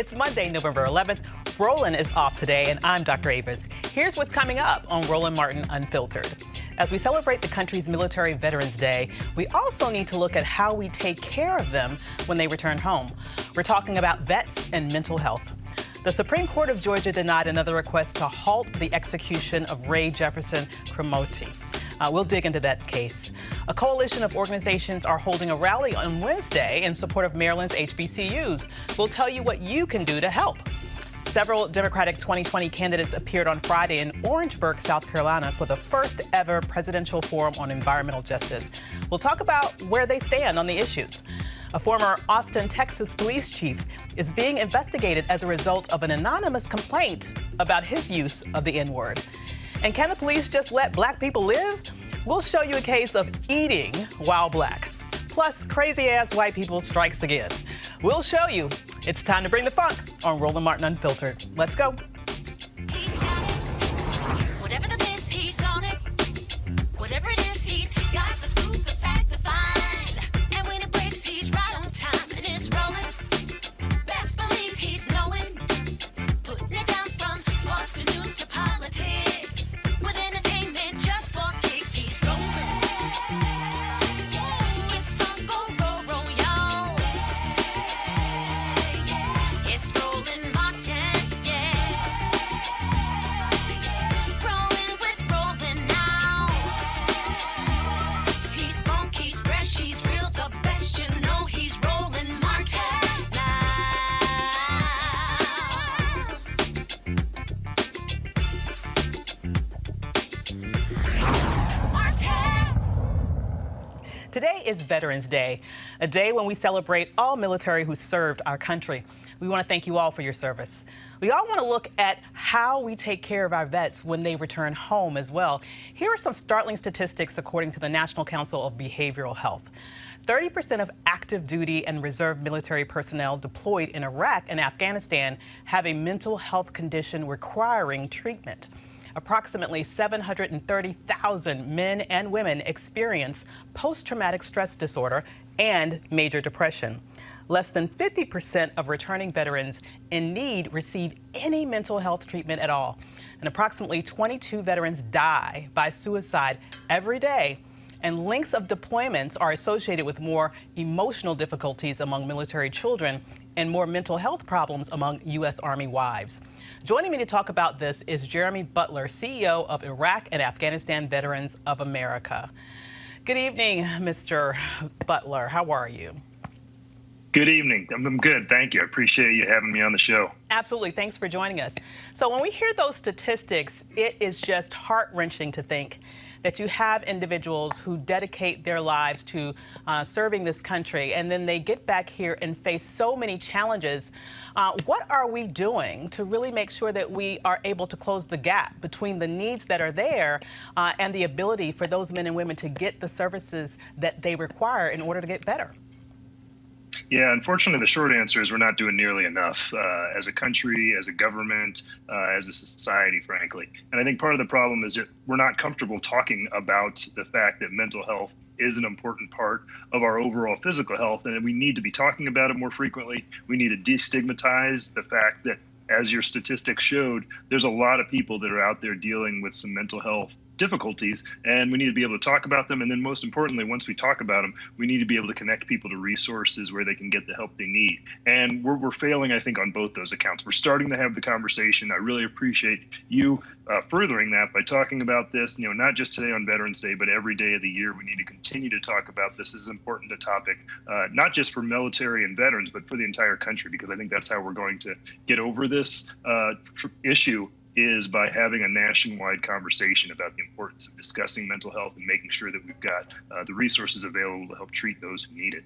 It's Monday, November 11th. Roland is off today, and I'm Dr. Avis. Here's what's coming up on Roland Martin Unfiltered. As we celebrate the country's Military Veterans Day, we also need to look at how we take care of them when they return home. We're talking about vets and mental health. The Supreme Court of Georgia denied another request to halt the execution of Ray Jefferson Cremoti. We'll dig into that case. A coalition of organizations are holding a rally on Wednesday in support of Maryland's HBCUs. We'll tell you what you can do to help. Several Democratic 2020 candidates appeared on Friday in Orangeburg, South Carolina for the first ever presidential forum on environmental justice. We'll talk about where they stand on the issues. A former Austin, Texas police chief is being investigated as a result of an anonymous complaint about his use of the N-word. And can the police just let black people live? We'll show you a case of eating while black. Plus, crazy-ass white people strikes again. We'll show you. It's time to bring the funk on Roland Martin Unfiltered. Let's go. He's got it. Whatever the miss, he's on it. Whatever it is, he's got the scoop, the fact, the find. And when it breaks, he's right on time and it's rolling. Best believe he's knowing. Putting it down from sports to news to politics. With entertainment just for kicks, he's rolling. It's on go, roll, y'all. It's Roland Martin, yeah. Rolling with Roland now. He's funky, he's fresh, he's real, the best, you know he's Roland Martin now. Martin. Today is Veterans Day, a day when we celebrate all military who served our country. We want to thank you all for your service. We all want to look at how we take care of our vets when they return home as well. Here are some startling statistics according to the National Council of Behavioral Health. 30% of active duty and reserve military personnel deployed in Iraq and Afghanistan have a mental health condition requiring treatment. Approximately 730,000 men and women experience post-traumatic stress disorder and major depression. Less than 50% of returning veterans in need receive any mental health treatment at all. And approximately 22 veterans die by suicide every day. And lengths of deployments are associated with more emotional difficulties among military children and more mental health problems among U.S. Army wives. Joining me to talk about this is Jeremy Butler, CEO of Iraq and Afghanistan Veterans of America. Good evening, Mr. Butler. How are you? Good evening. I'm good. Thank you. I appreciate you having me on the show. Absolutely. Thanks for joining us. So when we hear those statistics, it is just heart-wrenching to think that you have individuals who dedicate their lives to serving this country, and then they get back here and face so many challenges. What are we doing to really make sure that we are able to close the gap between the needs that are there and the ability for those men and women to get the services that they require in order to get better? Yeah, unfortunately, the short answer is we're not doing nearly enough as a country, as a government, as a society, frankly. And I think part of the problem is that we're not comfortable talking about the fact that mental health is an important part of our overall physical health, and we need to be talking about it more frequently. We need to destigmatize the fact that, as your statistics showed, there's a lot of people that are out there dealing with some mental health difficulties, and we need to be able to talk about them. And then most importantly, once we talk about them, we need to be able to connect people to resources where they can get the help they need. And we're failing, I think, on both those accounts. We're starting to have the conversation. I really appreciate you furthering that by talking about this, not just today on Veterans Day, but every day of the year. We need to continue to talk about this. As important a topic, not just for military and veterans, but for the entire country, because I think that's how we're going to get over this issue, is by having a nationwide conversation about the importance of discussing mental health and making sure that we've got the resources available to help treat those who need it.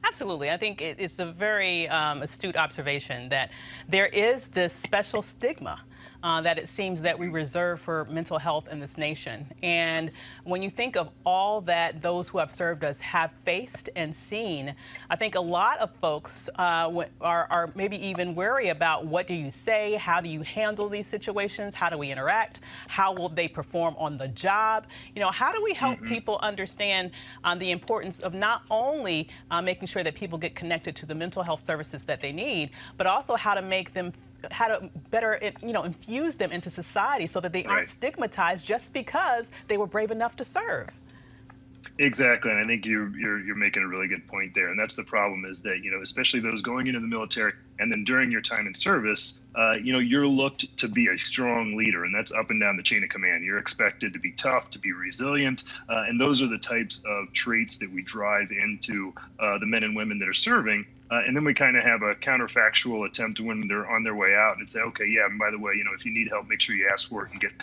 Absolutely. I think it's a very astute observation that there is this special stigma that it seems that we reserve for mental health in this nation. And when you think of all that those who have served us have faced and seen, I think a lot of folks are maybe even wary about what do you say, how do you handle these situations, how do we interact, how will they perform on the job? You know, how do we help people understand the importance of not only making sure that people get connected to the mental health services that they need, but also how to make them, how to better, infuse them into society so that they aren't stigmatized just because they were brave enough to serve. Exactly, and I think you're making a really good point there, and that's the problem is that, especially those going into the military and then during your time in service, you're looked to be a strong leader, and that's up and down the chain of command. You're expected to be tough, to be resilient, and those are the types of traits that we drive into the men and women that are serving. And then we kind of have a counterfactual attempt when they're on their way out and say, okay, yeah, and by the way, if you need help, make sure you ask for it and get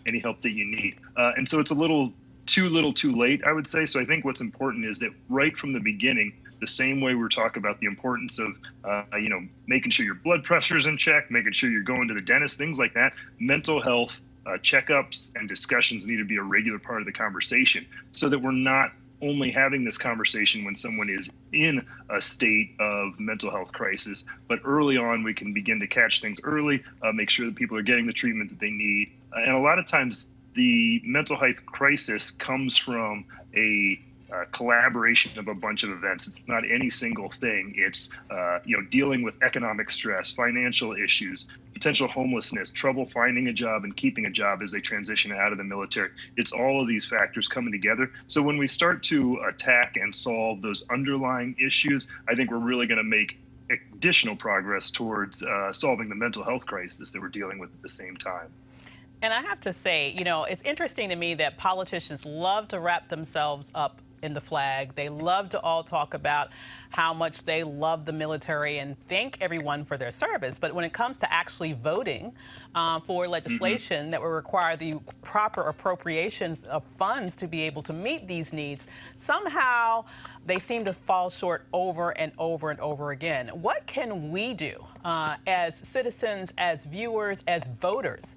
any help that you need. And so it's a little too late, I would say. So I think what's important is that right from the beginning, the same way we're talking about the importance of, making sure your blood pressure's in check, making sure you're going to the dentist, things like that, mental health checkups and discussions need to be a regular part of the conversation so that we're not only having this conversation when someone is in a state of mental health crisis, but early on we can begin to catch things early, make sure that people are getting the treatment that they need. And a lot of times the mental health crisis comes from a collaboration of a bunch of events. It's not any single thing. It's dealing with economic stress, financial issues, potential homelessness, trouble finding a job and keeping a job as they transition out of the military. It's all of these factors coming together. So when we start to attack and solve those underlying issues, I think we're really going to make additional progress towards solving the mental health crisis that we're dealing with at the same time. And I have to say, it's interesting to me that politicians love to wrap themselves up in the flag. They love to all talk about how much they love the military and thank everyone for their service. But when it comes to actually voting for legislation that will require the proper appropriations of funds to be able to meet these needs, somehow they seem to fall short over and over and over again. What can we do as citizens, as viewers, as voters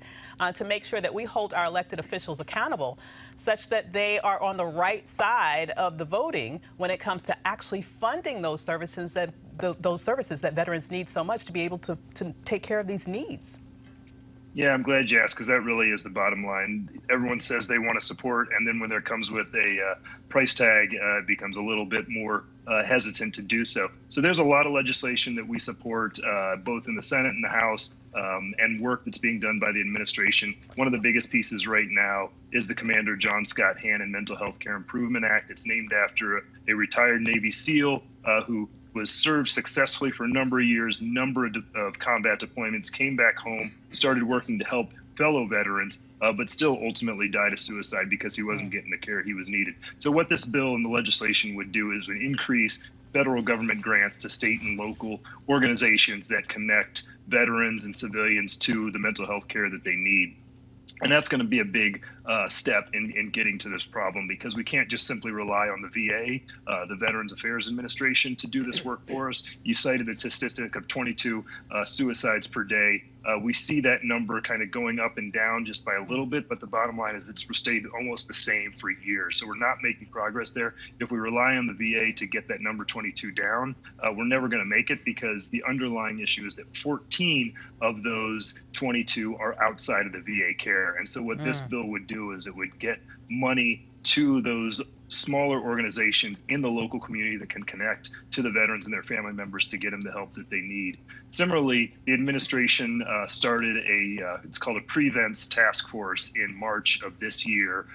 to make sure that we hold our elected officials accountable such that they are on the right side of the voting when it comes to actually funding those services that veterans need so much to be able to take care of these needs? Yeah, I'm glad you asked, because that really is the bottom line. Everyone says they want to support, and then when there comes with a price tag, it becomes a little bit more hesitant to do so. So there's a lot of legislation that we support, both in the Senate and the House, and work that's being done by the administration. One of the biggest pieces right now is the Commander John Scott Hannon Mental Health Care Improvement Act. It's named after a retired Navy SEAL who was served successfully for a number of years, number of combat deployments, came back home, started working to help fellow veterans, but still ultimately died of suicide because he wasn't getting the care he was needed. So what this bill and the legislation would do is would increase federal government grants to state and local organizations that connect veterans and civilians to the mental health care that they need. And that's going to be a big step in getting to this problem, because we can't just simply rely on the VA, the Veterans Affairs Administration, to do this work for us. You cited the statistic of 22 suicides per day. We see that number kind of going up and down just by a little bit, but the bottom line is it's stayed almost the same for years. So we're not making progress there. If we rely on the VA to get that number 22 down, we're never going to make it, because the underlying issue is that 14 of those 22 are outside of the VA care. And so what this bill would do is it would get money to those smaller organizations in the local community that can connect to the veterans and their family members to get them the help that they need. Similarly, the administration started it's called a Prevents Task Force in March of this year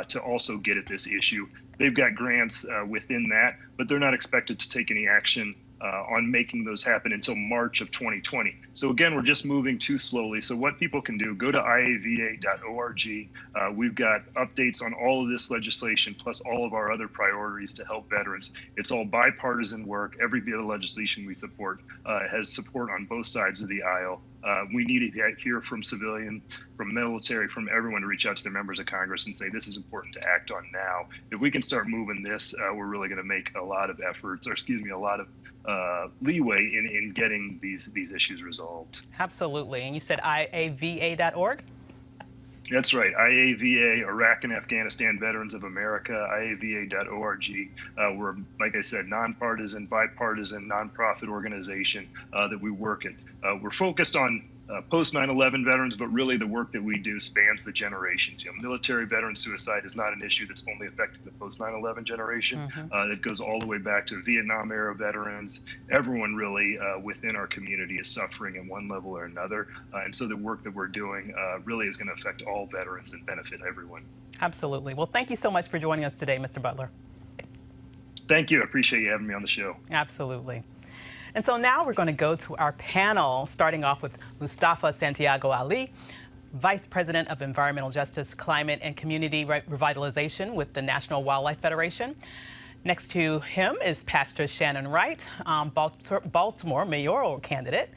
to also get at this issue. They've got grants within that, but they're not expected to take any action on making those happen until March of 2020. So again, we're just moving too slowly. So what people can do, go to iava.org. We've got updates on all of this legislation, plus all of our other priorities to help veterans. It's all bipartisan work. Every bit of legislation we support has support on both sides of the aisle. We need to hear from civilian, from military, from everyone to reach out to their members of Congress and say, this is important to act on now. If we can start moving this, we're really going to make a lot of efforts, a lot of leeway in getting these issues resolved. Absolutely. And you said IAVA.org? That's right. IAVA, Iraq and Afghanistan Veterans of America, IAVA.org. We're, like I said, nonpartisan, bipartisan, nonprofit organization that we work in. We're focused on post 9/11 veterans, but really the work that we do spans the generations. Military veteran suicide is not an issue that's only affecting the post 9/11 generation. It goes all the way back to Vietnam era veterans. Everyone really within our community is suffering in one level or another. And so the work that we're doing really is going to affect all veterans and benefit everyone. Absolutely. Well, thank you so much for joining us today, Mr. Butler. Thank you. I appreciate you having me on the show. Absolutely. And so now we're going to go to our panel, starting off with Mustafa Santiago Ali, Vice President of Environmental Justice, Climate and Community Revitalization with the National Wildlife Federation. Next to him is Pastor Shannon Wright, Baltimore mayoral candidate.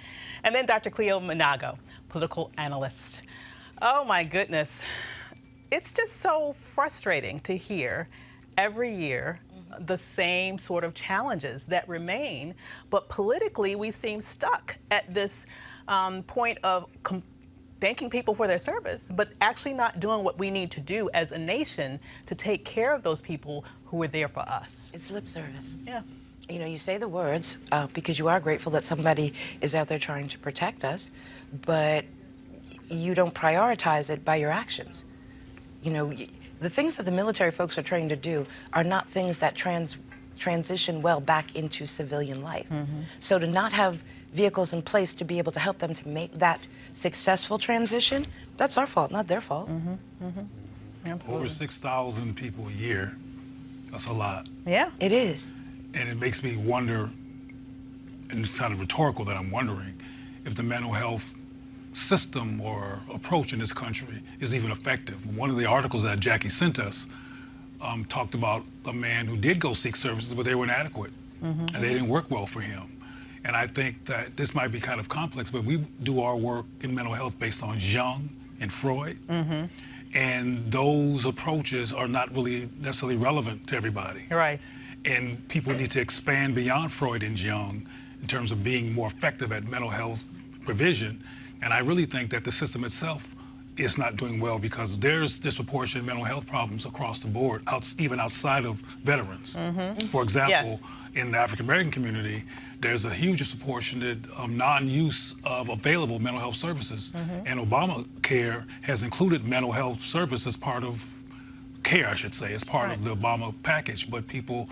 And then Dr. Cleo Minago, political analyst. Oh my goodness. It's just so frustrating to hear every year the same sort of challenges that remain, but politically we seem stuck at this point of thanking people for their service, but actually not doing what we need to do as a nation to take care of those people who were there for us. It's lip service. Yeah. You say the words because you are grateful that somebody is out there trying to protect us, but you don't prioritize it by your actions. The things that the military folks are trained to do are not things that transition well back into civilian life. So to not have vehicles in place to be able to help them to make that successful transition, that's our fault, not their fault. Absolutely. Over 6,000 people a year, that's a lot. Yeah. It is. And it makes me wonder, and it's kind of rhetorical that I'm wondering, if the mental health system or approach in this country is even effective. One of the articles that Jackie sent us talked about a man who did go seek services, but they were inadequate and they didn't work well for him. And I think that this might be kind of complex, but we do our work in mental health based on Jung and Freud. And those approaches are not really necessarily relevant to everybody. Right. And people need to expand beyond Freud and Jung in terms of being more effective at mental health provision. And I really think that the system itself is not doing well because there's disproportionate mental health problems across the board, even outside of veterans. For example, in the African American community, there's a huge disproportionate non-use of available mental health services. And Obamacare has included mental health service as part of care, I should say, as part of the Obama package, but people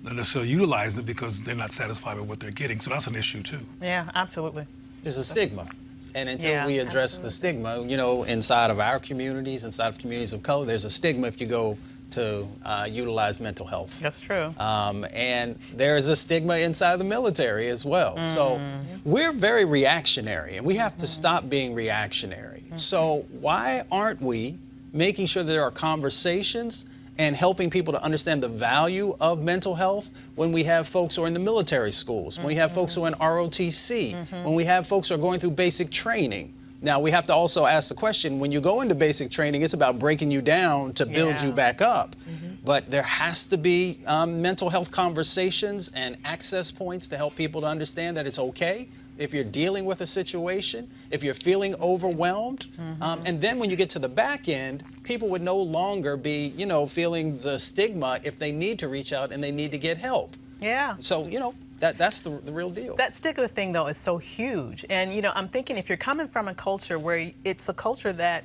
don't necessarily utilize it because they're not satisfied with what they're getting. So that's an issue too. Yeah, absolutely. There's a stigma. And until we address the stigma, inside of our communities, inside of communities of color, there's a stigma if you go to utilize mental health. That's true. And there is a stigma inside the military as well. So we're very reactionary, and we have to stop being reactionary. So why aren't we making sure that there are conversations and helping people to understand the value of mental health when we have folks who are in the military schools, when we have folks who are in ROTC, when we have folks who are going through basic training. Now, we have to also ask the question, when you go into basic training, it's about breaking you down to build you back up. But there has to be mental health conversations and access points to help people to understand that it's okay if you're dealing with a situation, if you're feeling overwhelmed. And then when you get to the back end, people would no longer be, feeling the stigma if they need to reach out and they need to get help. Yeah. So, that's the real deal. That stigma thing, though, is so huge. And, I'm thinking if you're coming from a culture where it's a culture that,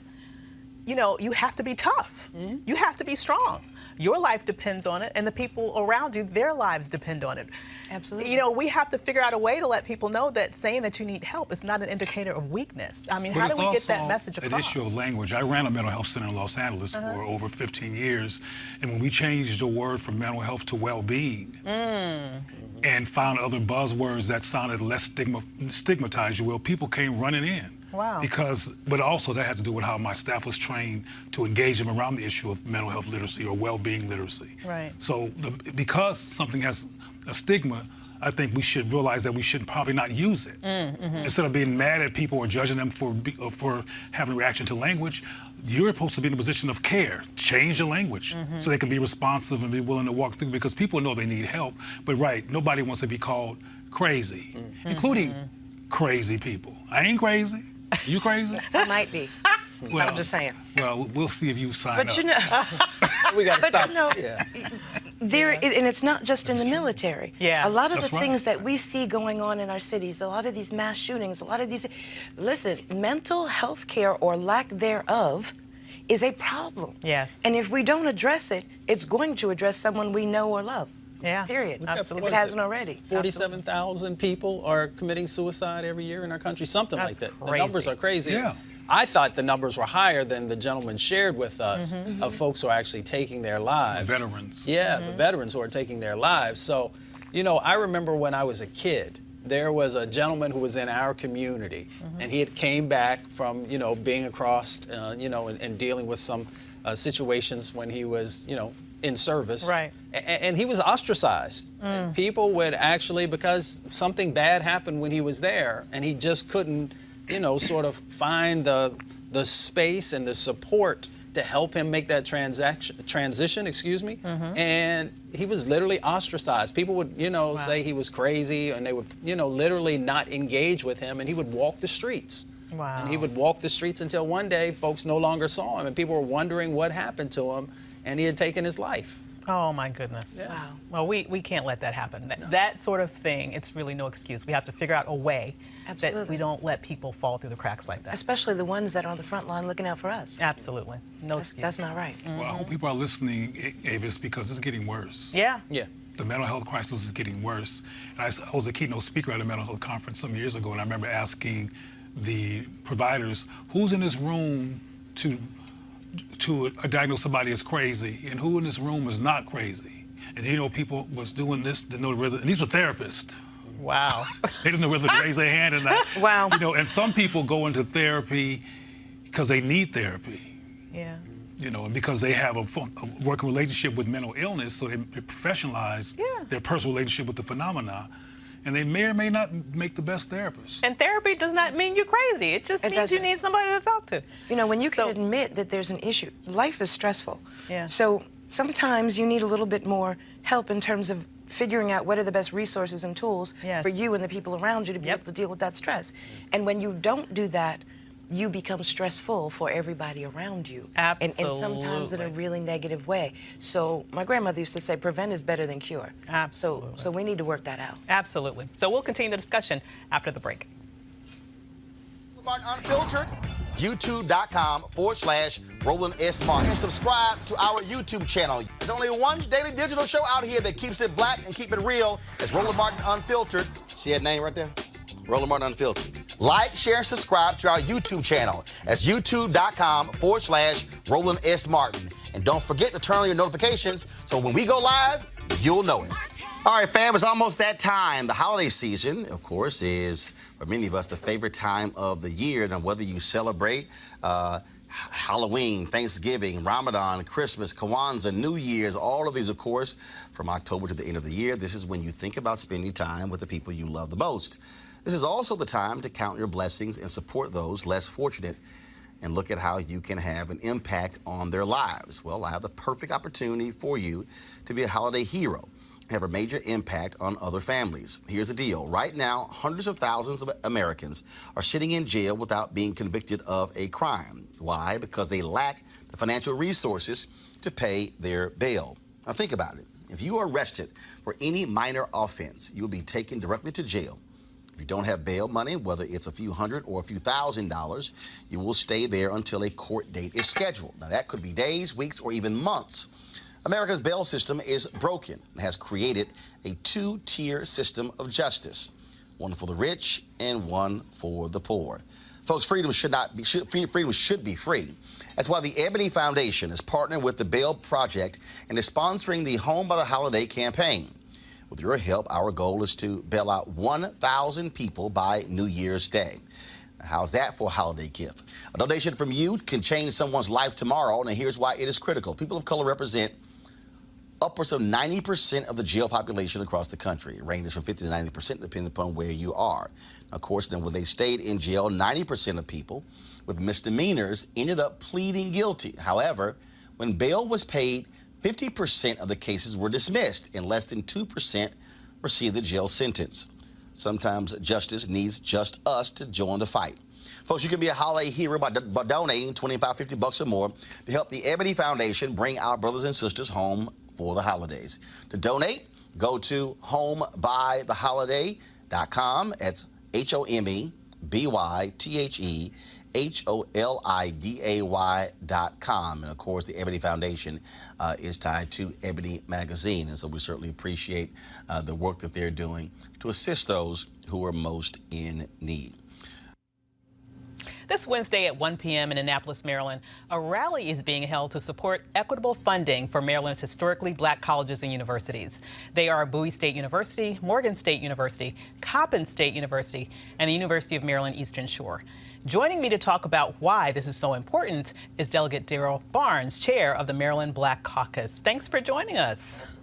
you have to be tough. You have to be strong. Your life depends on it, and the people around you, their lives depend on it. Absolutely. We have to figure out a way to let people know that saying that you need help is not an indicator of weakness. I mean, how do we get that message across? An issue of language. I ran a mental health center in Los Angeles for over 15 years, and when we changed the word from mental health to well-being, and found other buzzwords that sounded less stigmatized, people came running in. Wow. But also that had to do with how my staff was trained to engage them around the issue of mental health literacy or well-being literacy. Right. So because something has a stigma, I think we should realize that we should probably not use it. Instead of being mad at people or judging them for having a reaction to language, you're supposed to be in a position of care. Change the language so they can be responsive and be willing to walk through, because people know they need help. But nobody wants to be called crazy, including crazy people. I ain't crazy. You crazy? I might be. Well, I'm just saying. Well, we'll see if you sign But up. you know, We got to but stop. you know, Yeah. and it's not just in the military. Yeah. A lot of That's the right. things that we see going on in our cities, a lot of these mass shootings, a lot of these, listen, mental health care or lack thereof is a problem. Yes. And if we don't address it, it's going to address someone we know or love. Yeah. Period. Absolutely. If it hasn't already. 47,000 people are committing suicide every year in our country, something That's like that. crazy. The numbers are crazy. Yeah. I thought the numbers were higher than the gentleman shared with us of folks who are actually taking their lives. Veterans. Yeah, the veterans who are taking their lives. So, you know, I remember when I was a kid, there was a gentleman who was in our community, and he had came back from, you know, being across, you know, and dealing with some situations when he was, you know, in service. Right. And he was ostracized. People would actually, because something bad happened when he was there, and he just couldn't, you know, sort of find the space and the support to help him make that transition, excuse me. And he was literally ostracized. People would, you know, say he was crazy, and they would, you know, literally not engage with him, and he would walk the streets. Wow. And he would walk the streets until one day folks no longer saw him, and people were wondering what happened to him, and he had taken his life. Oh, my goodness. Wow. Well, we can't let that happen. That sort of thing, it's really no excuse. We have to figure out a way that Absolutely. we don't let people fall through the cracks like that. Especially the ones that are on the front line looking out for us. Absolutely. No excuse. That's not right. Well, I hope people are listening, Avis, because it's getting worse. Yeah. Yeah. The mental health crisis is getting worse. And I was a keynote speaker at a mental health conference some years ago, and I remember asking the providers, who's in this room to diagnose somebody as crazy, and who in this room is not crazy? And you know, people was doing this, didn't know whether, and these were therapists. Wow. They didn't know whether to raise their hand or not. Wow. You know, and some people go into therapy because they need therapy. Yeah. You know, and because they have a working relationship with mental illness, so they professionalize their personal relationship with the phenomena, and they may or may not make the best therapist. And therapy does not mean you're crazy. It just means you doesn't. need somebody to talk to. You know, when you can So- admit that there's an issue, life is stressful. Yeah. So sometimes you need a little bit more help in terms of figuring out what are the best resources and tools Yes. for you and the people around you to be able to deal with that stress. And when you don't do that, you become stressful for everybody around you. And sometimes in a Absolutely. really negative way. So my grandmother used to say, prevent is better than cure. Absolutely. So we need to work that out. Absolutely. So we'll continue the discussion after the break. Martin Unfiltered, youtube.com/Roland S. Martin. And subscribe to our YouTube channel. There's only one daily digital show out here that keeps it black and keep it real. It's Roland Martin Unfiltered. See that name right there? Roland Martin Unfiltered. Like, share, and subscribe to our YouTube channel. That's youtube.com/Roland S. Martin. And don't forget to turn on your notifications so when we go live, you'll know it. All right, fam, it's almost that time. The holiday season, of course, is, for many of us, the favorite time of the year. Now, whether you celebrate Halloween, Thanksgiving, Ramadan, Christmas, Kwanzaa, New Year's, all of these, of course, from October to the end of the year, this is when you think about spending time with the people you love the most. This is also the time to count your blessings and support those less fortunate and look at how you can have an impact on their lives. Well, I have the perfect opportunity for you to be a holiday hero and have a major impact on other families. Here's the deal. Right now, hundreds of thousands of Americans are sitting in jail without being convicted of a crime. Why? Because they lack the financial resources to pay their bail. Now think about it. If you are arrested for any minor offense, you'll be taken directly to jail. If you don't have bail money, whether it's a few hundred or a few $1,000s, you will stay there until a court date is scheduled. Now, that could be days, weeks, or even months. America's bail system is broken and has created a two-tier system of justice, one for the rich and one for the poor. Folks, freedom should be free. That's why the Ebony Foundation is partnering with the Bail Project and is sponsoring the Home by the Holiday campaign. With your help, our goal is to bail out 1,000 people by New Year's Day. Now, how's that for a holiday gift? A donation from you can change someone's life tomorrow, and here's why it is critical. People of color represent upwards of 90% of the jail population across the country. It ranges from 50 to 90% depending upon where you are. Now, of course, then when they stayed in jail, 90% of people with misdemeanors ended up pleading guilty. However, when bail was paid, 50% of the cases were dismissed and less than 2% received the jail sentence. Sometimes justice needs just us to join the fight. Folks, you can be a holiday hero by donating $25, $50 or more to help the Ebony Foundation bring our brothers and sisters home for the holidays. To donate, go to homebytheholiday.com. That's HOMEBYTHEHOLIDAY.com. And of course, the Ebony Foundation is tied to Ebony Magazine. And so we certainly appreciate the work that they're doing to assist those who are most in need. This Wednesday at 1 p.m. in Annapolis, Maryland, a rally is being held to support equitable funding for Maryland's historically black colleges and universities. They are Bowie State University, Morgan State University, Coppin State University, and the University of Maryland Eastern Shore. Joining me to talk about why this is so important is Delegate Darrell Barnes, chair of the Maryland Black Caucus. Thanks for joining us.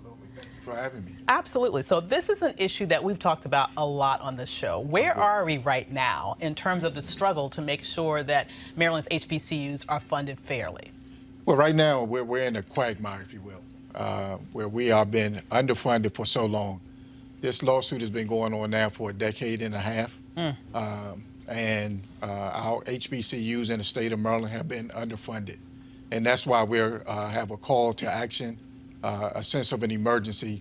For having me. Absolutely. So this is an issue that we've talked about a lot on this show. Where are we right now in terms of the struggle to make sure that Maryland's HBCUs are funded fairly? Well, right now we're in a quagmire, if you will, where we have been underfunded for so long. This lawsuit has been going on now for a decade and a half. And our HBCUs in the state of Maryland have been underfunded. And that's why we have a call to action, a sense of an emergency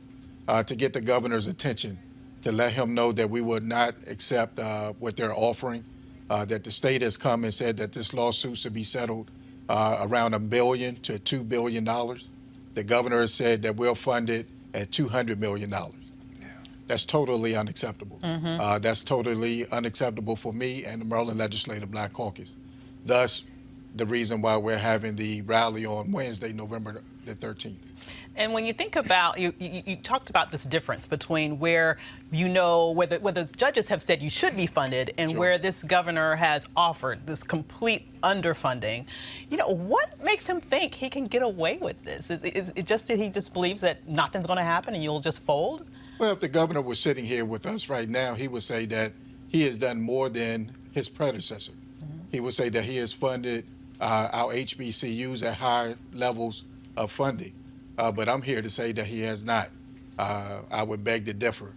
to get the governor's attention, to let him know that we would not accept what they're offering, that the state has come and said that this lawsuit should be settled around $1 billion to $2 billion. The governor has said that we'll fund it at $200 million. That's totally unacceptable. That's totally unacceptable for me and the Maryland Legislative Black Caucus. Thus, the reason why we're having the rally on Wednesday, November the 13th. And when you think about, you talked about this difference between where where the judges have said you should be funded and where this governor has offered this complete underfunding. What makes him think he can get away with this? Is it just that he just believes that nothing's going to happen and you'll just fold? Well, if the governor was sitting here with us right now, he would say that he has done more than his predecessor. He would say that he has funded our HBCUs at higher levels of funding. But I'm here to say that he has not. I would beg to differ.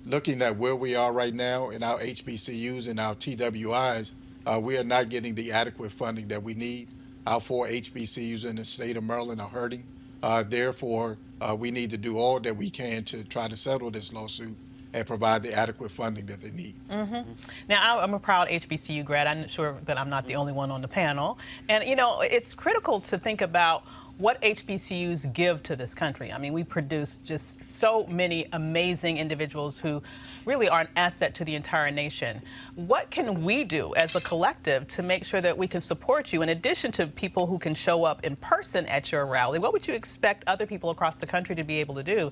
Looking at where we are right now in our HBCUs and our TWIs, we are not getting the adequate funding that we need. Our 4 HBCUs in the state of Maryland are hurting. Therefore, we need to do all that we can to try to settle this lawsuit and provide the adequate funding that they need. Now, I'm a proud HBCU grad. I'm sure that I'm not the only one on the panel. And, it's critical to think about what HBCUs give to this country. I mean, we produce just so many amazing individuals who really are an asset to the entire nation. What can we do as a collective to make sure that we can support you? In addition to people who can show up in person at your rally, what would you expect other people across the country to be able to do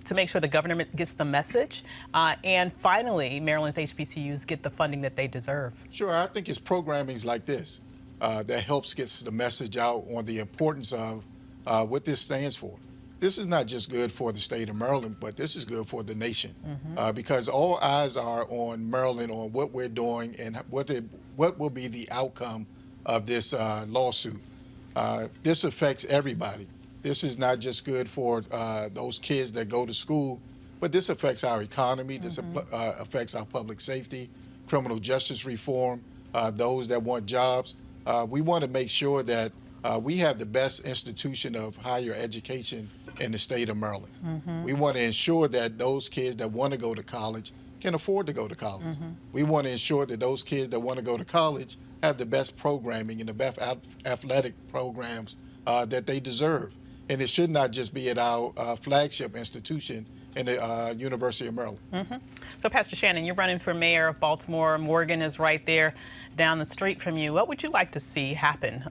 to make sure the government gets the message and finally Maryland's HBCUs get the funding that they deserve? Sure, I think it's programming like this that helps get the message out on the importance of what this stands for. This is not just good for the state of Maryland, but this is good for the nation because all eyes are on Maryland, on what we're doing and what will be the outcome of this lawsuit. This affects everybody. This is not just good for those kids that go to school, but this affects our economy. This affects our public safety, criminal justice reform, those that want jobs. We want to make sure that we have the best institution of higher education in the state of Maryland. We want to ensure that those kids that want to go to college can afford to go to college. We want to ensure that those kids that want to go to college have the best programming and the best athletic programs that they deserve. And it should not just be at our flagship institution in the University of Maryland. So, Pastor Shannon, you're running for mayor of Baltimore. Morgan is right there down the street from you. What would you like to see happen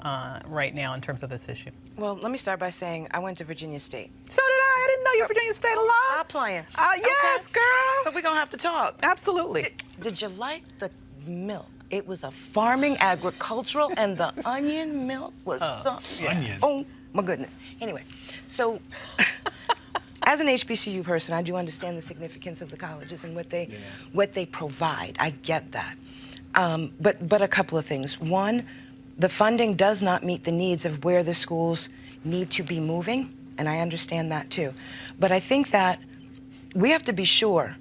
right now in terms of this issue? Well, let me start by saying I went to Virginia State. So did I. I didn't know you were Virginia State alum. Stop playing. Yes, Okay. girl. So we're going to have to talk. Absolutely. Did you like the milk? It was a farming, agricultural, and the onion milk was Onion. Oh, my goodness. Anyway, so as an HBCU person, I do understand the significance of the colleges and what they provide. I get that. But a couple of things. One, the funding does not meet the needs of where the schools need to be moving, and I understand that too. But I think that we have to be sure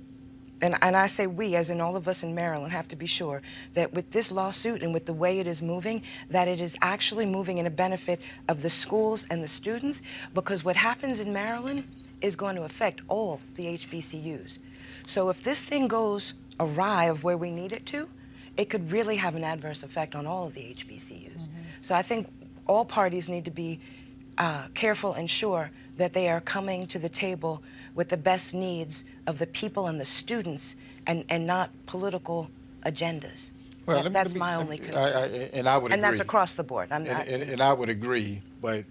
and I say we, as in all of us in Maryland, have to be sure that with this lawsuit and with the way it is moving, that it is actually moving in a benefit of the schools and the students, because what happens in Maryland is going to affect all the HBCUs. So if this thing goes awry of where we need it to, it could really have an adverse effect on all of the HBCUs. So I think all parties need to be careful and sure that they are coming to the table with the best needs of the people and the students, and not political agendas. Well, That's my only concern. And I would agree. And that's across the board. And I would agree, but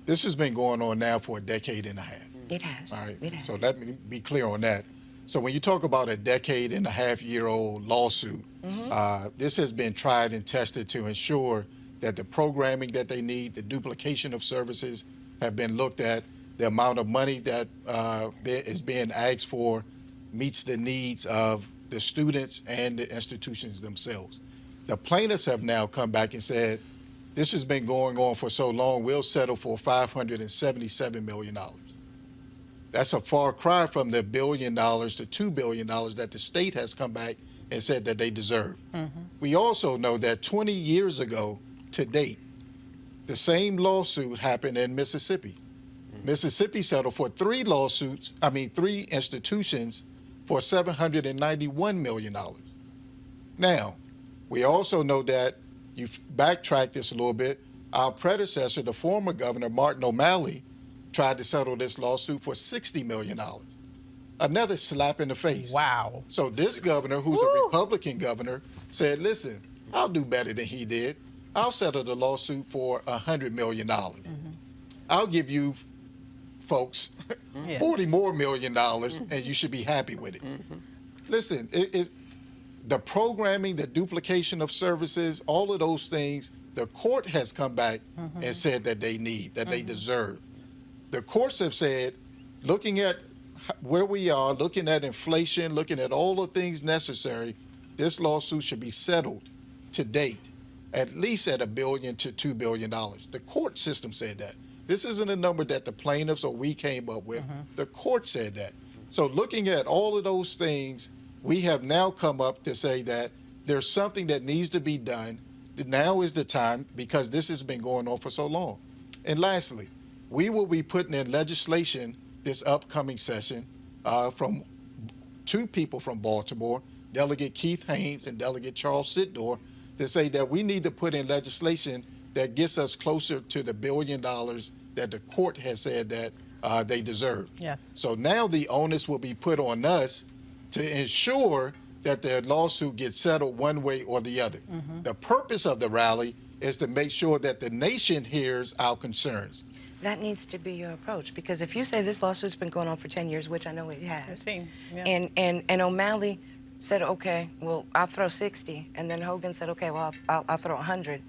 this has been going on now for a decade and a half. It has. All right. It has. So let me be clear on that. So when you talk about a decade and a half year old lawsuit, this has been tried and tested to ensure that the programming that they need, the duplication of services have been looked at, the amount of money that is being asked for meets the needs of the students and the institutions themselves. The plaintiffs have now come back and said, this has been going on for so long, we'll settle for $577 million. That's a far cry from the $1 billion to $2 billion that the state has come back and said that they deserve. We also know that 20 years ago to date, the same lawsuit happened in Mississippi. Mississippi settled for three institutions for $791 million. Now, we also know that, you backtrack this a little bit, our predecessor, the former governor, Martin O'Malley, tried to settle this lawsuit for $60 million. Another slap in the face. Wow. So this governor, who's a Republican governor, said, listen, I'll do better than he did. I'll settle the lawsuit for $100 million. I'll give you folks $40 more million, and you should be happy with it. Listen, the programming, the duplication of services, all of those things, the court has come back and said that they need, that they deserve. The courts have said, looking at where we are, looking at inflation, looking at all the things necessary, this lawsuit should be settled to date, at least at $1 billion to $2 billion. The court system said that. This isn't a number that the plaintiffs or we came up with. The court said that. So looking at all of those things, we have now come up to say that there's something that needs to be done. Now is the time, because this has been going on for so long. And lastly, we will be putting in legislation this upcoming session from two people from Baltimore, Delegate Keith Haynes and Delegate Charles Sitdor, to say that we need to put in legislation that gets us closer to the $1 billion that the court has said that they deserve. Yes. So now the onus will be put on us to ensure that the lawsuit gets settled one way or the other. The purpose of the rally is to make sure that the nation hears our concerns. That needs to be your approach, because if you say this lawsuit's been going on for 10 years, which I know it has, 15, yeah. and O'Malley said, okay, well, I'll throw 60, and then Hogan said, okay, well, I'll throw 100,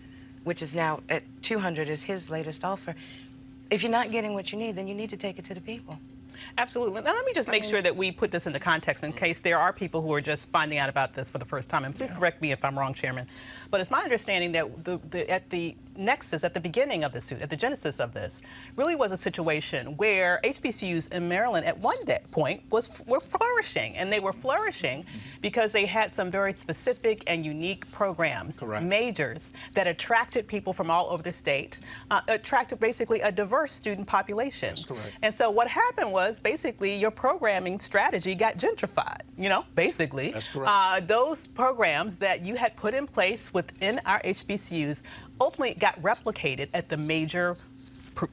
which is now at 200 is his latest offer. If you're not getting what you need, then you need to take it to the people. Absolutely. Now, let me just make sure that we put this into context in case there are people who are just finding out about this for the first time. And please correct me if I'm wrong, Chairman. But it's my understanding that at the nexus, at the beginning of the suit, at the genesis of this, really was a situation where HBCUs in Maryland at one point were flourishing. And they were flourishing because they had some very specific and unique programs, majors, that attracted people from all over the state, attracted basically a diverse student population. That's correct. And so what happened was basically your programming strategy got gentrified, basically. That's correct. Those programs that you had put in place within our HBCUs ultimately got replicated at the major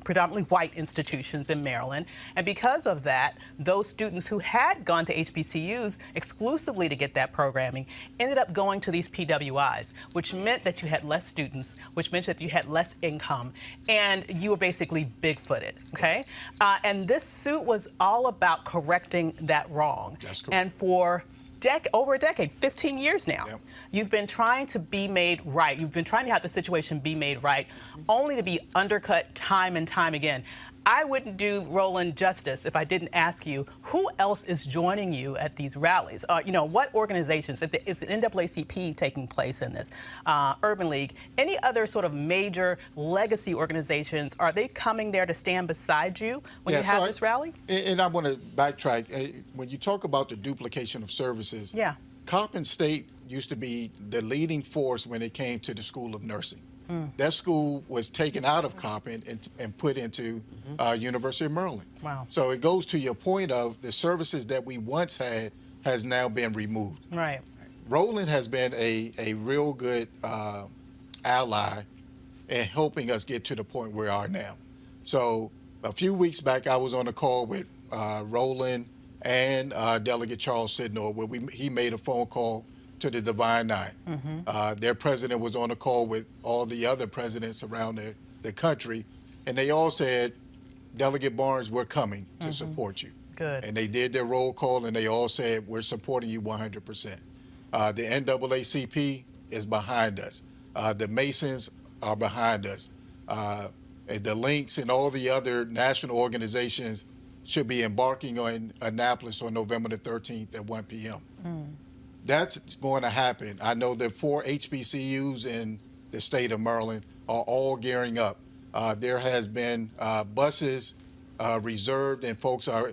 predominantly white institutions in Maryland. And because of that, those students who had gone to HBCUs exclusively to get that programming ended up going to these PWIs, which meant that you had less students, which meant that you had less income, and you were basically big-footed, okay? And this suit was all about correcting that wrong. That's correct. And for over a decade, 15 years now. Yep. You've been trying to be made right. You've been trying to have the situation be made right, only to be undercut time and time again. I wouldn't do Roland justice if I didn't ask you who else is joining you at these rallies. What organizations? Is the NAACP taking place in this? Urban League? Any other sort of major legacy organizations? Are they coming there to stand beside you when you have this rally? And I want to backtrack. When you talk about the duplication of services, Coppin State used to be the leading force when it came to the School of Nursing. That school was taken out of Coppin and put into University of Maryland. Wow. So it goes to your point of the services that we once had has now been removed. Right. Roland has been a real good ally in helping us get to the point where we are now. So a few weeks back, I was on a call with Roland and Delegate Charles Sidnor, where he made a phone call to the Divine Nine. Their president was on a call with all the other presidents around the country, and they all said, Delegate Barnes, we're coming to support you. Good. And they did their roll call, and they all said, we're supporting you 100%. The NAACP is behind us. The Masons are behind us. And the Links and all the other national organizations should be embarking on Annapolis on November the 13th at 1 p.m. That's going to happen. I know that 4 HBCUs in the state of Maryland are all gearing up. There has been buses reserved, and folks are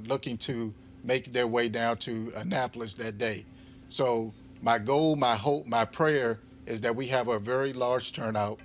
looking to make their way down to Annapolis that day. So my goal, my hope, my prayer is that we have a very large turnout,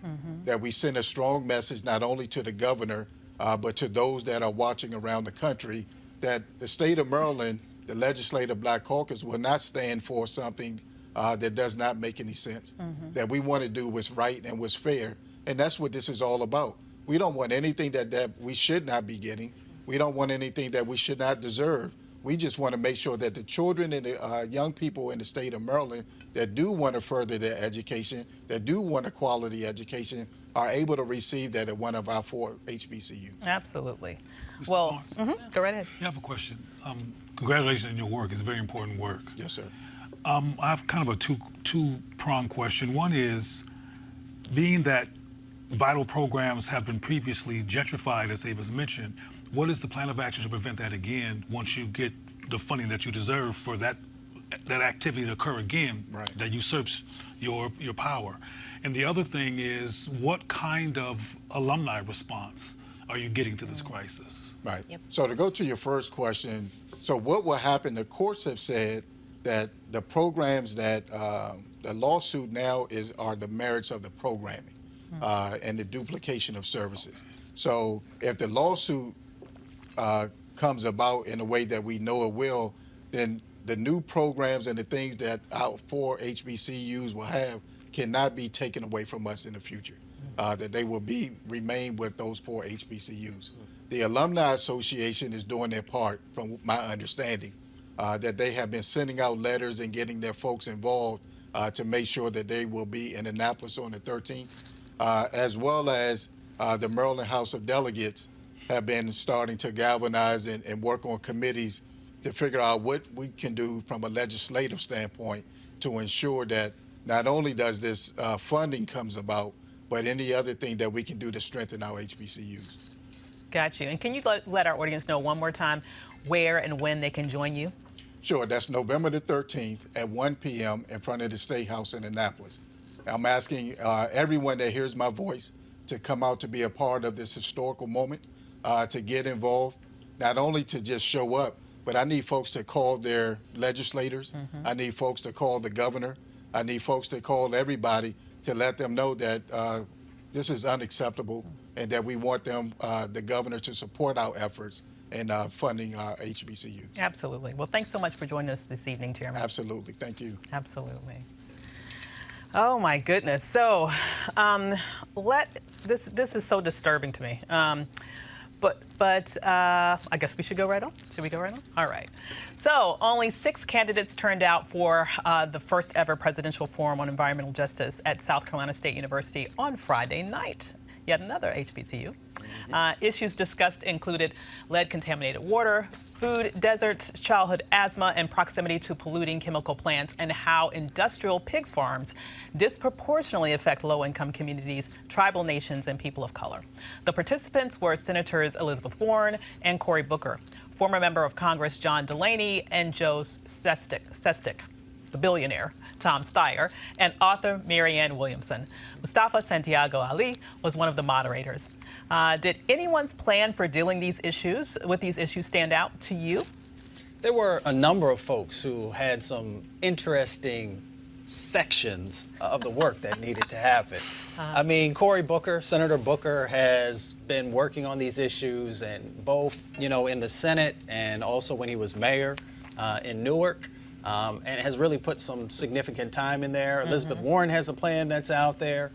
that we send a strong message not only to the governor, but to those that are watching around the country, that the state of Maryland, the Legislative Black Caucus, will not stand for something that does not make any sense, that we want to do what's right and what's fair. And that's what this is all about. We don't want anything that we should not be getting. We don't want anything that we should not deserve. We just want to make sure that the children and the young people in the state of Maryland that do want to further their education, that do want a quality education, are able to receive that at one of our 4 HBCUs. Absolutely. Mr. Well, Barnes, go right ahead. I have a question. Congratulations on your work. It's very important work. Yes, sir. I have kind of a two-pronged question. One is, being that vital programs have been previously gentrified, as Ava mentioned, what is the plan of action to prevent that again once you get the funding that you deserve for that activity to occur again, that usurps your power? And the other thing is, what kind of alumni response are you getting to this crisis? Right. So to go to your first question, so what will happen, the courts have said that the programs that the lawsuit now are the merits of the programming and the duplication of services. So if the lawsuit comes about in a way that we know it will, then the new programs and the things that our 4 HBCUs will have cannot be taken away from us in the future, that they will remain with those 4 HBCUs. The Alumni Association is doing their part, from my understanding, that they have been sending out letters and getting their folks involved to make sure that they will be in Annapolis on the 13th, as well as the Maryland House of Delegates have been starting to galvanize and work on committees to figure out what we can do from a legislative standpoint to ensure that not only does this funding comes about, but any other thing that we can do to strengthen our HBCUs. Got you. And can you let our audience know one more time where and when they can join you? Sure. That's November the 13th at 1 p.m. in front of the State House in Annapolis. I'm asking everyone that hears my voice to come out to be a part of this historical moment, to get involved, not only to just show up, but I need folks to call their legislators. I need folks to call the governor. I need folks to call everybody to let them know that this is unacceptable and that we want them, the governor, to support our efforts in funding our HBCU. Absolutely. Well, thanks so much for joining us this evening, Chairman. Absolutely. Thank you. Absolutely. Oh my goodness. So, this is so disturbing to me. But I guess we should go right on. Should we go right on? All right. So only 6 candidates turned out for the first ever presidential forum on environmental justice at South Carolina State University on Friday night. yet another HBCU. Issues discussed included lead-contaminated water, food deserts, childhood asthma, and proximity to polluting chemical plants, and how industrial pig farms disproportionately affect low-income communities, tribal nations, and people of color. The participants were Senators Elizabeth Warren and Cory Booker, former member of Congress John Delaney, and Joe Sestak, the billionaire Tom Steyer, and author Marianne Williamson. Mustafa Santiago Ali was one of the moderators. Did anyone's plan for dealing with these issues stand out to you? There were a number of folks who had some interesting sections of the work that needed to happen. I mean, Cory Booker, Senator Booker, has been working on these issues, and both, in the Senate and also when he was mayor in Newark, and has really put some significant time in there. Elizabeth Warren has a plan that's out there.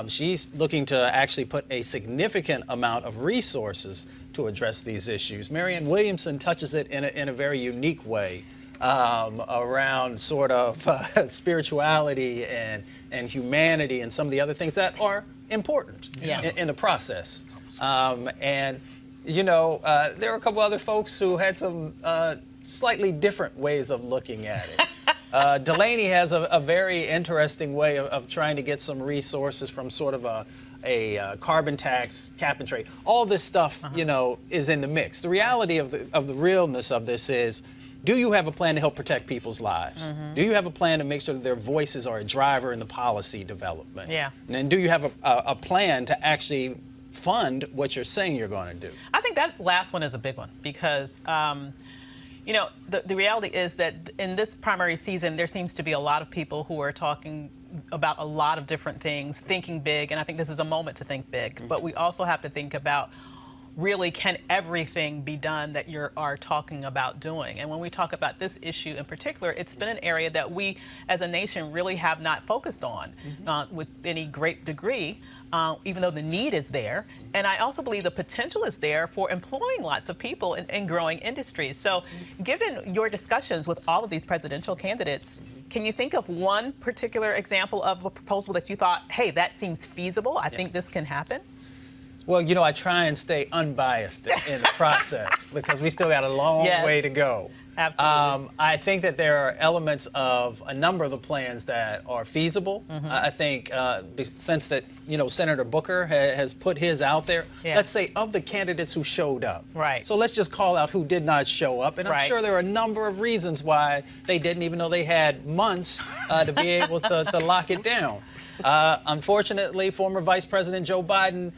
She's looking to actually put a significant amount of resources to address these issues. Marianne Williamson touches it in a very unique way around sort of spirituality and humanity and some of the other things that are important in the process. And, there are a couple other folks who had some slightly different ways of looking at it. Delaney has a very interesting way of trying to get some resources from sort of a carbon tax, cap and trade. All this stuff, is in the mix. The reality of the realness of this is, do you have a plan to help protect people's lives? Do you have a plan to make sure that their voices are a driver in the policy development? Yeah. And then do you have a plan to actually fund what you're saying you're going to do? I think that last one is a big one because the reality is that in this primary season, there seems to be a lot of people who are talking about a lot of different things, thinking big, and I think this is a moment to think big. But we also have to think about, really, can everything be done that you are talking about doing? And when we talk about this issue in particular, it's been an area that we as a nation really have not focused on with any great degree, even though the need is there. And I also believe the potential is there for employing lots of people in growing industries. So given your discussions with all of these presidential candidates, can you think of one particular example of a proposal that you thought, hey, that seems feasible, I think this can happen? Well, I try and stay unbiased in the process because we still got a long way to go. Absolutely. I think that there are elements of a number of the plans that are feasible. I think the sense that, Senator Booker has put his out there, let's say of the candidates who showed up. Right. So let's just call out who did not show up. And I'm sure there are a number of reasons why they didn't, even though they had months to be able to lock it down. Unfortunately, former Vice President Joe Biden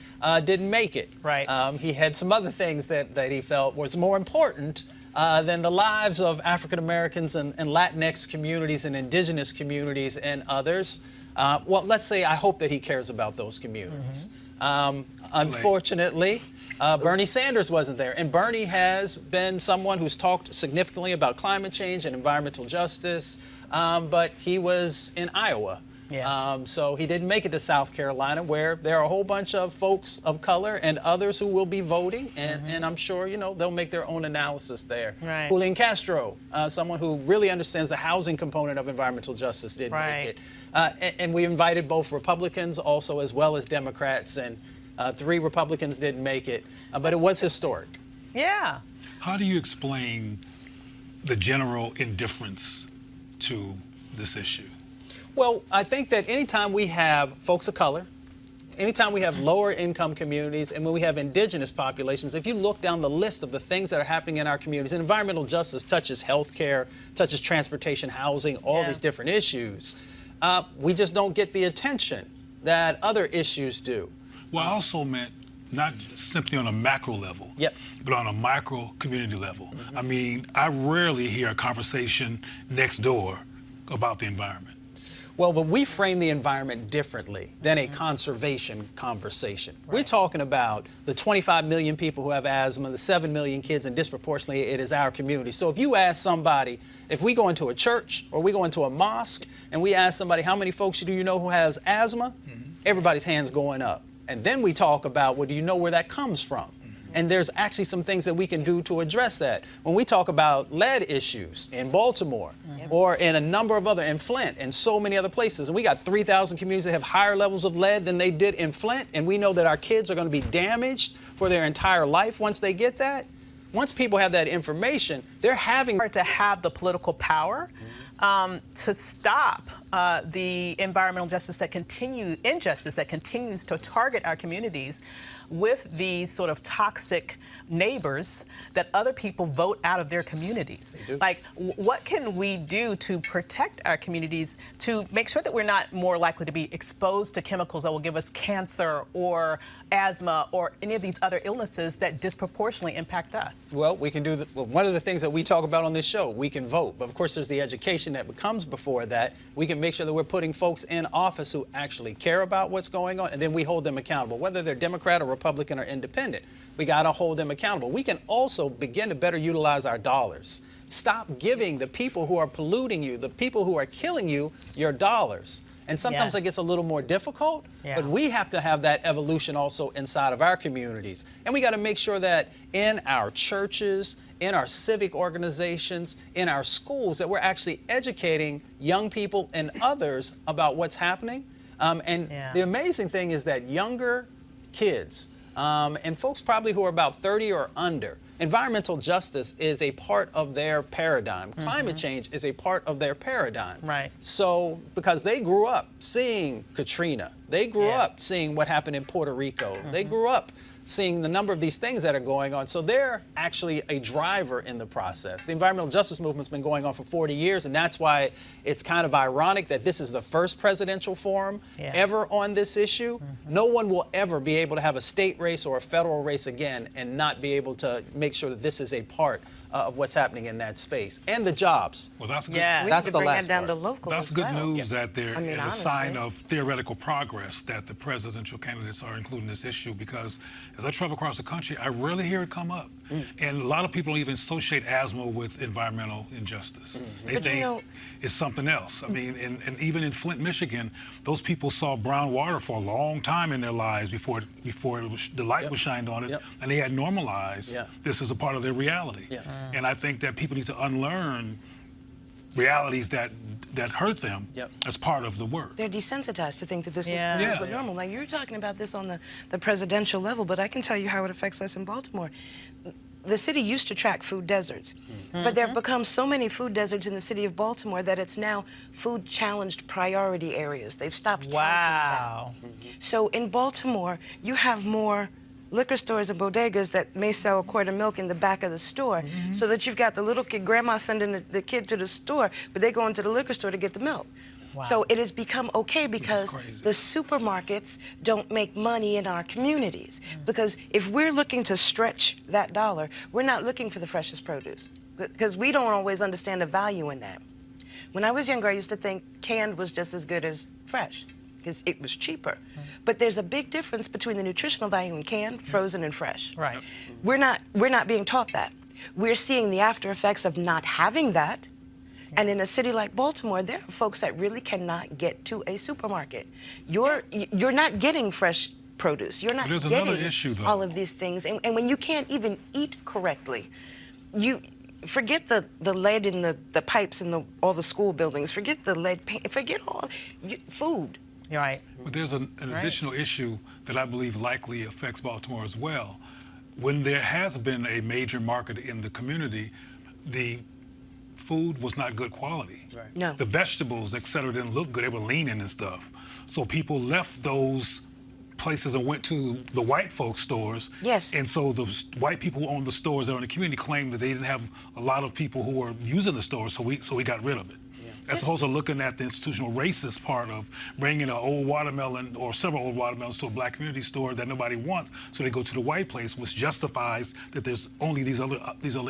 didn't make it. Right. He had some other things that he felt was more important than the lives of African Americans and Latinx communities and indigenous communities and others. Well, let's say I hope that he cares about those communities. Unfortunately, Bernie Sanders wasn't there. And Bernie has been someone who's talked significantly about climate change and environmental justice, but he was in Iowa. So he didn't make it to South Carolina, where there are a whole bunch of folks of color and others who will be voting, and I'm sure, they'll make their own analysis there. Julian Castro, someone who really understands the housing component of environmental justice, didn't make it. And we invited both Republicans also as well as Democrats, and 3 Republicans didn't make it, but it was historic. Yeah. How do you explain the general indifference to this issue? Well, I think that anytime we have folks of color, anytime we have lower income communities, and when we have indigenous populations, if you look down the list of the things that are happening in our communities, and environmental justice touches healthcare, touches transportation, housing, all these different issues, we just don't get the attention that other issues do. Well, I also meant not simply on a macro level, but on a micro community level. I mean, I rarely hear a conversation next door about the environment. Well, but we frame the environment differently than a conservation conversation. We're talking about the 25 million people who have asthma, the 7 million kids, and disproportionately it is our community. So if you ask somebody, if we go into a church or we go into a mosque and we ask somebody, how many folks do you know who has asthma? Everybody's hands going up. And then we talk about, well, do you know where that comes from? And there's actually some things that we can do to address that. When we talk about lead issues in Baltimore or in a number of other, in Flint and so many other places, and we got 3,000 communities that have higher levels of lead than they did in Flint, and we know that our kids are going to be damaged for their entire life once they get that. Once people have that information, they're having to have the political power to stop the environmental injustice that continues to target our communities with these sort of toxic neighbors that other people vote out of their communities. Like, what can we do to protect our communities to make sure that we're not more likely to be exposed to chemicals that will give us cancer or asthma or any of these other illnesses that disproportionately impact us? Well, we can do one of the things that we talk about on this show. We can vote, but of course there's the education that comes before that. We can make sure that we're putting folks in office who actually care about what's going on, and then we hold them accountable, whether they're Democrat or Republican or independent. We got to hold them accountable. We can also begin to better utilize our dollars. Stop giving the people who are polluting you, the people who are killing you, your dollars. And sometimes it gets a little more difficult, but we have to have that evolution also inside of our communities. And we got to make sure that in our churches, in our civic organizations, in our schools, that we're actually educating young people and others about what's happening. The amazing thing is that younger kids and folks probably who are about 30 or under, environmental justice is a part of their paradigm. Climate change is a part of their paradigm. Right. So, because they grew up seeing Katrina, they grew up seeing what happened in Puerto Rico, they grew up seeing the number of these things that are going on. So they're actually a driver in the process. The environmental justice movement's been going on for 40 years, and that's why it's kind of ironic that this is the first presidential forum ever on this issue. No one will ever be able to have a state race or a federal race again and not be able to make sure that this is a part of what's happening in that space. And the jobs. Well, that's good. That's the last down part. to local. That's good news that there is a honestly, sign of theoretical progress that the presidential candidates are including this issue, because as I travel across the country, I rarely hear it come up. And a lot of people even associate asthma with environmental injustice. They think it's something else. I mean, and even in Flint, Michigan, those people saw brown water for a long time in their lives before the light was shined on it, and they had normalized this as a part of their reality. And I think that people need to unlearn realities that hurt them as part of the work. They're desensitized to think that this is what normal. Like, you're talking about this on the presidential level, but I can tell you how it affects us in Baltimore. The city used to track food deserts, but there have become so many food deserts in the city of Baltimore that it's now food challenged priority areas. They've stopped counting that. So in Baltimore, you have more liquor stores and bodegas that may sell a quart of milk in the back of the store, so that you've got the little kid, grandma sending the kid to the store, but they go into the liquor store to get the milk. So it has become okay because the supermarkets don't make money in our communities. Because if we're looking to stretch that dollar, we're not looking for the freshest produce, because we don't always understand the value in that. When I was younger, I used to think canned was just as good as fresh, because it was cheaper. But there's a big difference between the nutritional value in canned, frozen, and fresh. Right. We're not being taught that. We're seeing the after effects of not having that. And in a city like Baltimore, there are folks that really cannot get to a supermarket. You're not getting fresh produce. You're not getting another issue, though. all of these things. And when you can't even eat correctly, you forget the lead in the pipes in all the school buildings. Forget the lead paint. Forget food. You're right. But there's an additional issue that I believe likely affects Baltimore as well. When there has been a major market in the community, the food was not good quality. No. The vegetables, et cetera, didn't look good. They were leaning and stuff. So people left those places and went to the white folks' stores. Yes. And so the white people who owned the stores that were in the community claimed that they didn't have a lot of people who were using the stores, so we got rid of it. As opposed to looking at the institutional racist part of bringing an old watermelon or several old watermelons to a black community store that nobody wants, so they go to the white place, which justifies that there's only these other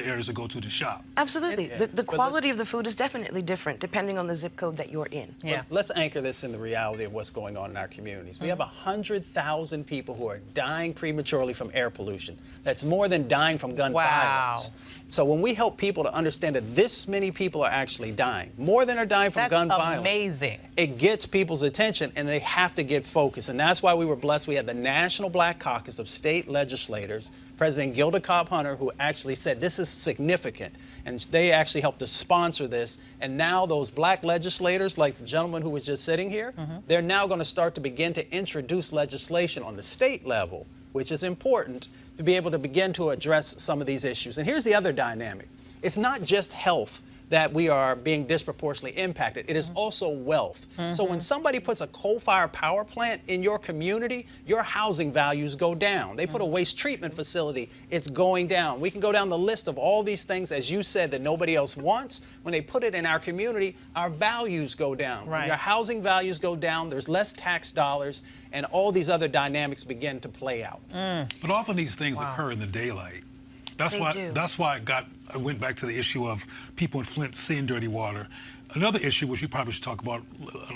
areas to go to shop. Absolutely. The quality of the food is definitely different depending on the zip code that you're in. But let's anchor this in the reality of what's going on in our communities. We have 100,000 people who are dying prematurely from air pollution. That's more than dying from gun violence. So when we help people to understand that this many people are actually dying, more than are dying from gun violence. Amazing. It gets people's attention, and they have to get focused. And that's why we were blessed. We had the National Black Caucus of state legislators, President Gilda Cobb-Hunter, who actually said this is significant. And they actually helped to sponsor this. And now those black legislators, like the gentleman who was just sitting here, they're now going to start to begin to introduce legislation on the state level, which is important to be able to begin to address some of these issues. And here's the other dynamic. It's not just health that we are being disproportionately impacted. It is also wealth. So when somebody puts a coal-fired power plant in your community, your housing values go down. They put a waste treatment facility, it's going down. We can go down the list of all these things, as you said, that nobody else wants. When they put it in our community, our values go down. Right. When your housing values go down, there's less tax dollars, and all these other dynamics begin to play out. But often these things occur in the daylight. That's why I went back to the issue of people in Flint seeing dirty water. Another issue, which we probably should talk about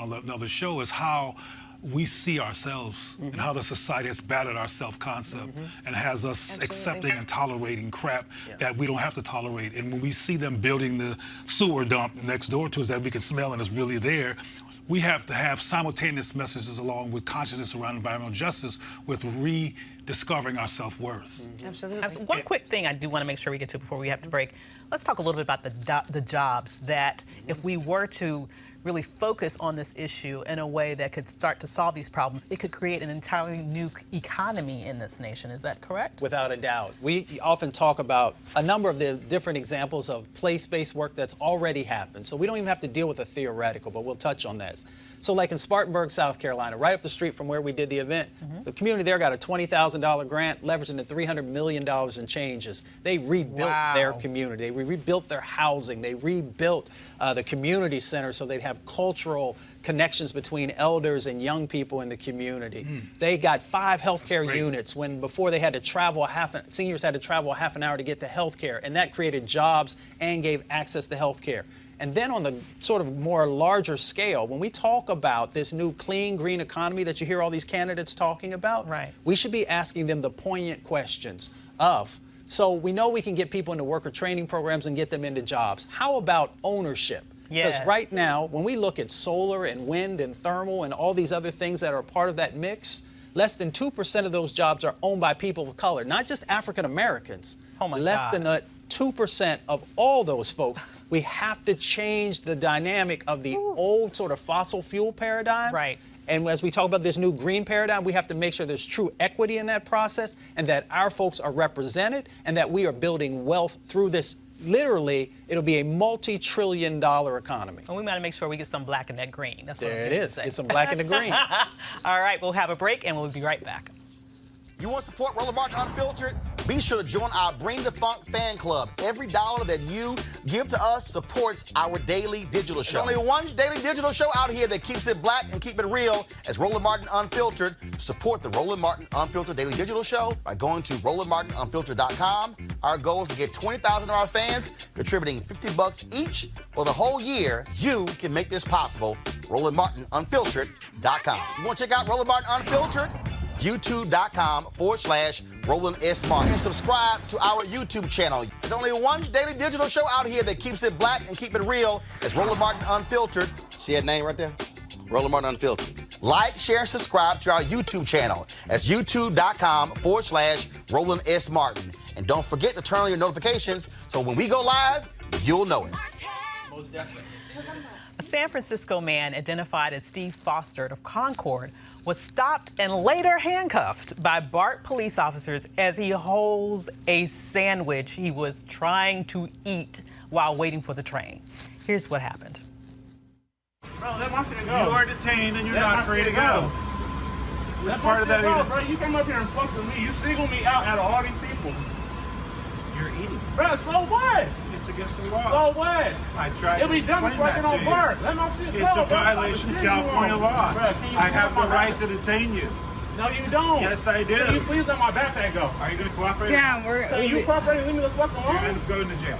on another show, is how we see ourselves and how the society has battered our self-concept and has us accepting and tolerating crap that we don't have to tolerate. And when we see them building the sewer dump next door to us that we can smell and is really there, we have to have simultaneous messages along with consciousness around environmental justice with rediscovering our self-worth. Absolutely. One quick thing I do want to make sure we get to before we have to break. Let's talk a little bit about the jobs that if we were to really focus on this issue in a way that could start to solve these problems, it could create an entirely new economy in this nation. Is that correct? Without a doubt. We often talk about a number of the different examples of place-based work that's already happened. So we don't even have to deal with the theoretical, but we'll touch on this. So like in Spartanburg, South Carolina, right up the street from where we did the event, the community there got a $20,000 grant, leveraged into $300 million in changes. They rebuilt their community. They rebuilt their housing. They rebuilt the community center so they'd have cultural connections between elders and young people in the community. They got 5 healthcare units when before they had to travel seniors had to travel a half an hour to get to healthcare, and that created jobs and gave access to healthcare. And then on the sort of more larger scale, when we talk about this new clean, green economy that you hear all these candidates talking about, we should be asking them the poignant questions of, so we know we can get people into worker training programs and get them into jobs. How about ownership? Because right now, when we look at solar and wind and thermal and all these other things that are part of that mix, less than 2% of those jobs are owned by people of color, not just African Americans. Oh my less than 2% of all those folks. We have to change the dynamic of the old sort of fossil fuel paradigm. And as we talk about this new green paradigm, we have to make sure there's true equity in that process and that our folks are represented and that we are building wealth through this. Literally, it'll be a multi-trillion-dollar economy. And we got to make sure we get some black in that green. That's what there it is. Get some black in the green. All right, we'll have a break and we'll be right back. You want to support Roland Martin Unfiltered? Be sure to join our Bring the Funk fan club. Every dollar that you give to us supports our daily digital show. There's only one daily digital show out here that keeps it black and keep it real as Roland Martin Unfiltered. Support the Roland Martin Unfiltered daily digital show by going to RolandMartinUnfiltered.com. Our goal is to get 20,000 of our fans contributing $50 each for the whole year. You can make this possible. RolandMartinUnfiltered.com. You want to check out Roland Martin Unfiltered? YouTube.com/Roland S. Martin. And subscribe to our YouTube channel. There's only one daily digital show out here that keeps it black and keep it real. It's Roland Martin Unfiltered. See that name right there? Roland Martin Unfiltered. Like, share, and subscribe to our YouTube channel. That's YouTube.com/Roland S. Martin. And don't forget to turn on your notifications so when we go live, you'll know it. Most definitely. A San Francisco man identified as Steve Foster of Concord was stopped and later handcuffed by BART police officers as he holds a sandwich he was trying to eat while waiting for the train. Here's what happened. Bro, let my shit go. You are detained and you're not free to go. That's part of that bro, you came up here and fucked with me. You singled me out of all these people. You're eating. Bro, so what? It's against the law. So what? I tried It'll be dumb as fucking on BART. Let my shit go. It's a violation of California law. Bro, I have the right to detain you. No, you don't. Yes, I do. Can you please let my backpack go? Are you going to cooperate? Yeah, Can you cooperate and leave me the fuck alone? You're going to go into jail.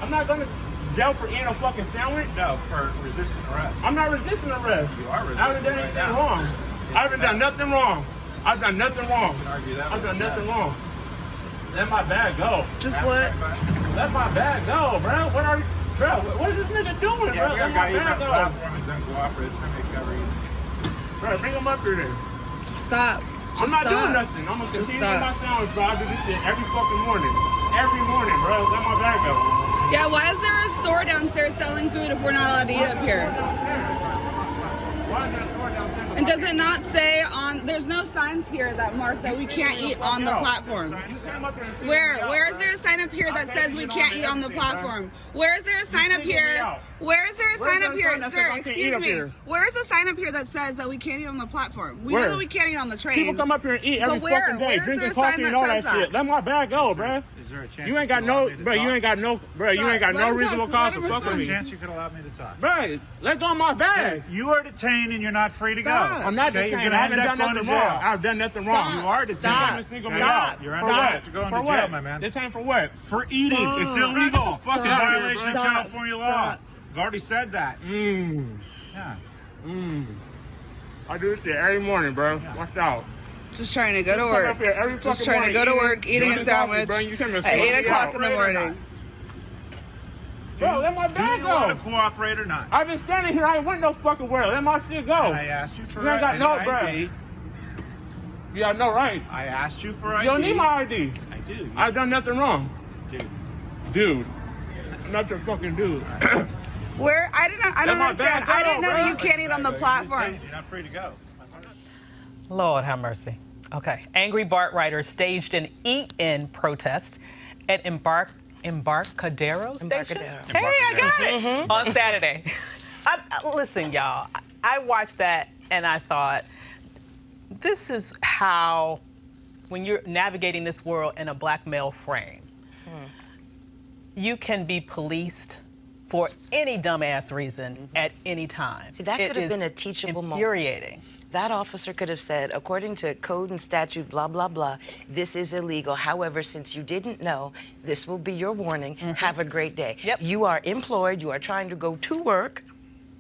I'm not going to jail for eating a fucking sandwich. No, for resisting arrest. I'm not resisting arrest. You are resisting. I haven't done anything wrong. I haven't done nothing wrong. I've done nothing wrong. You can argue that. I've done nothing wrong. Let my bag go. Just what? Let my bag go, bro. What are you? Bro, what is this nigga doing, Yeah, bro? we got Let a my guy even bag on the go. platform is uncooperative. Somebody cover you. Bro, bring him up here then. Stop. I'm not doing nothing. I'm gonna continue with my sandwich, bro. I do this shit every fucking morning. Every morning, bro. Let my bag go. Yeah, why is there a store downstairs selling food if we're not allowed to eat up here? Why is there a store downstairs? And does it not say on, there's no signs here that mark that we can't eat on the platform? Where is there a sign up here that says we can't eat on the platform? Where is there a sign up here? Where is there a sign up here? Sir, excuse me. Where is a sign up here that says that we can't eat on the platform? We know that we can't eat on the train. People come up here and eat every But where? fucking day, Where is drinking there a sign coffee and that all that says shit. Let my bag go, bro. Is there a chance You ain't got no, bro. You ain't got no, bro. You ain't got no reasonable cause to fuck with Is me, there a chance you could allow me to talk? bro. Let go of my bag. You are detained and you're not free to go. I'm not Okay, detained. you're gonna I end haven't up done going to nothing wrong. jail. I've done nothing wrong. You are detained. Stop. Single me out. You're For under what? oath to go into For jail, what? my man. Detained for what? For eating. It's illegal. It's Fuck a out of here, violation of bro. California law. I've already said that. Yeah. I do this shit every morning, bro. Watch out. Just trying to go to Come work. up here every Just fucking trying to go to morning, work, eating a drinking coffee, sandwich bro. You can't at fuck 8 me o'clock out. in the morning. Bro, let my Do bag you want to go. cooperate or not? I've been standing here. I ain't went no fucking where. Let my shit go. And I asked you for You ain't got an no, ID. You got no right. I asked you for ID. You don't need my ID. I do. I've done nothing wrong. Dude. I'm not your fucking dude. Where? I don't Let my understand. bag I didn't go, know bro. that you can't eat on the platform. You're not free to go. Lord have mercy. Okay. Angry BART riders staged an eat-in protest at Embarcadero Station. Embarcadero. Hey, I got it. On Saturday. Listen, y'all. I watched that and I thought, this is how, when you're navigating this world in a black male frame, you can be policed for any dumbass reason at any time. See, that could have been a teachable moment. Infuriating. That officer could have said, according to code and statute, blah, blah, blah, this is illegal. However, since you didn't know, this will be your warning. Have a great day. Yep. You are employed. You are trying to go to work.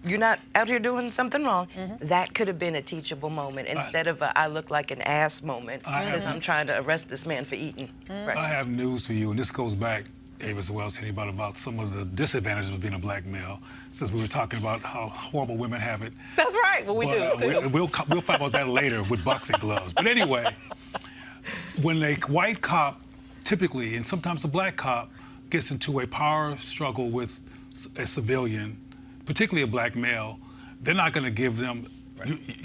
You're not out here doing something wrong. That could have been a teachable moment instead of a I look like an ass moment because I'm trying to arrest this man for eating breakfast. I have news for you, and this goes back, Ava, as well as anybody, about some of the disadvantages of being a black male, since we were talking about how horrible women have it. That's right. Well, we do. We'll fight about that later with boxing gloves. But anyway, when a white cop, typically, and sometimes a black cop, gets into a power struggle with a civilian, particularly a black male, they're not going to give them.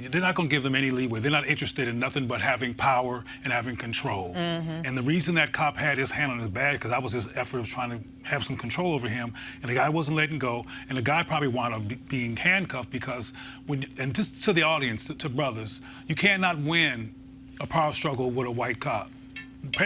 They're not going to give them any leeway. They're not interested in nothing but having power and having control. And the reason that cop had his hand on his bag, because that was his effort of trying to have some control over him, and the guy wasn't letting go, and the guy probably wound up being handcuffed because, and just to the audience, to brothers, you cannot win a power struggle with a white cop.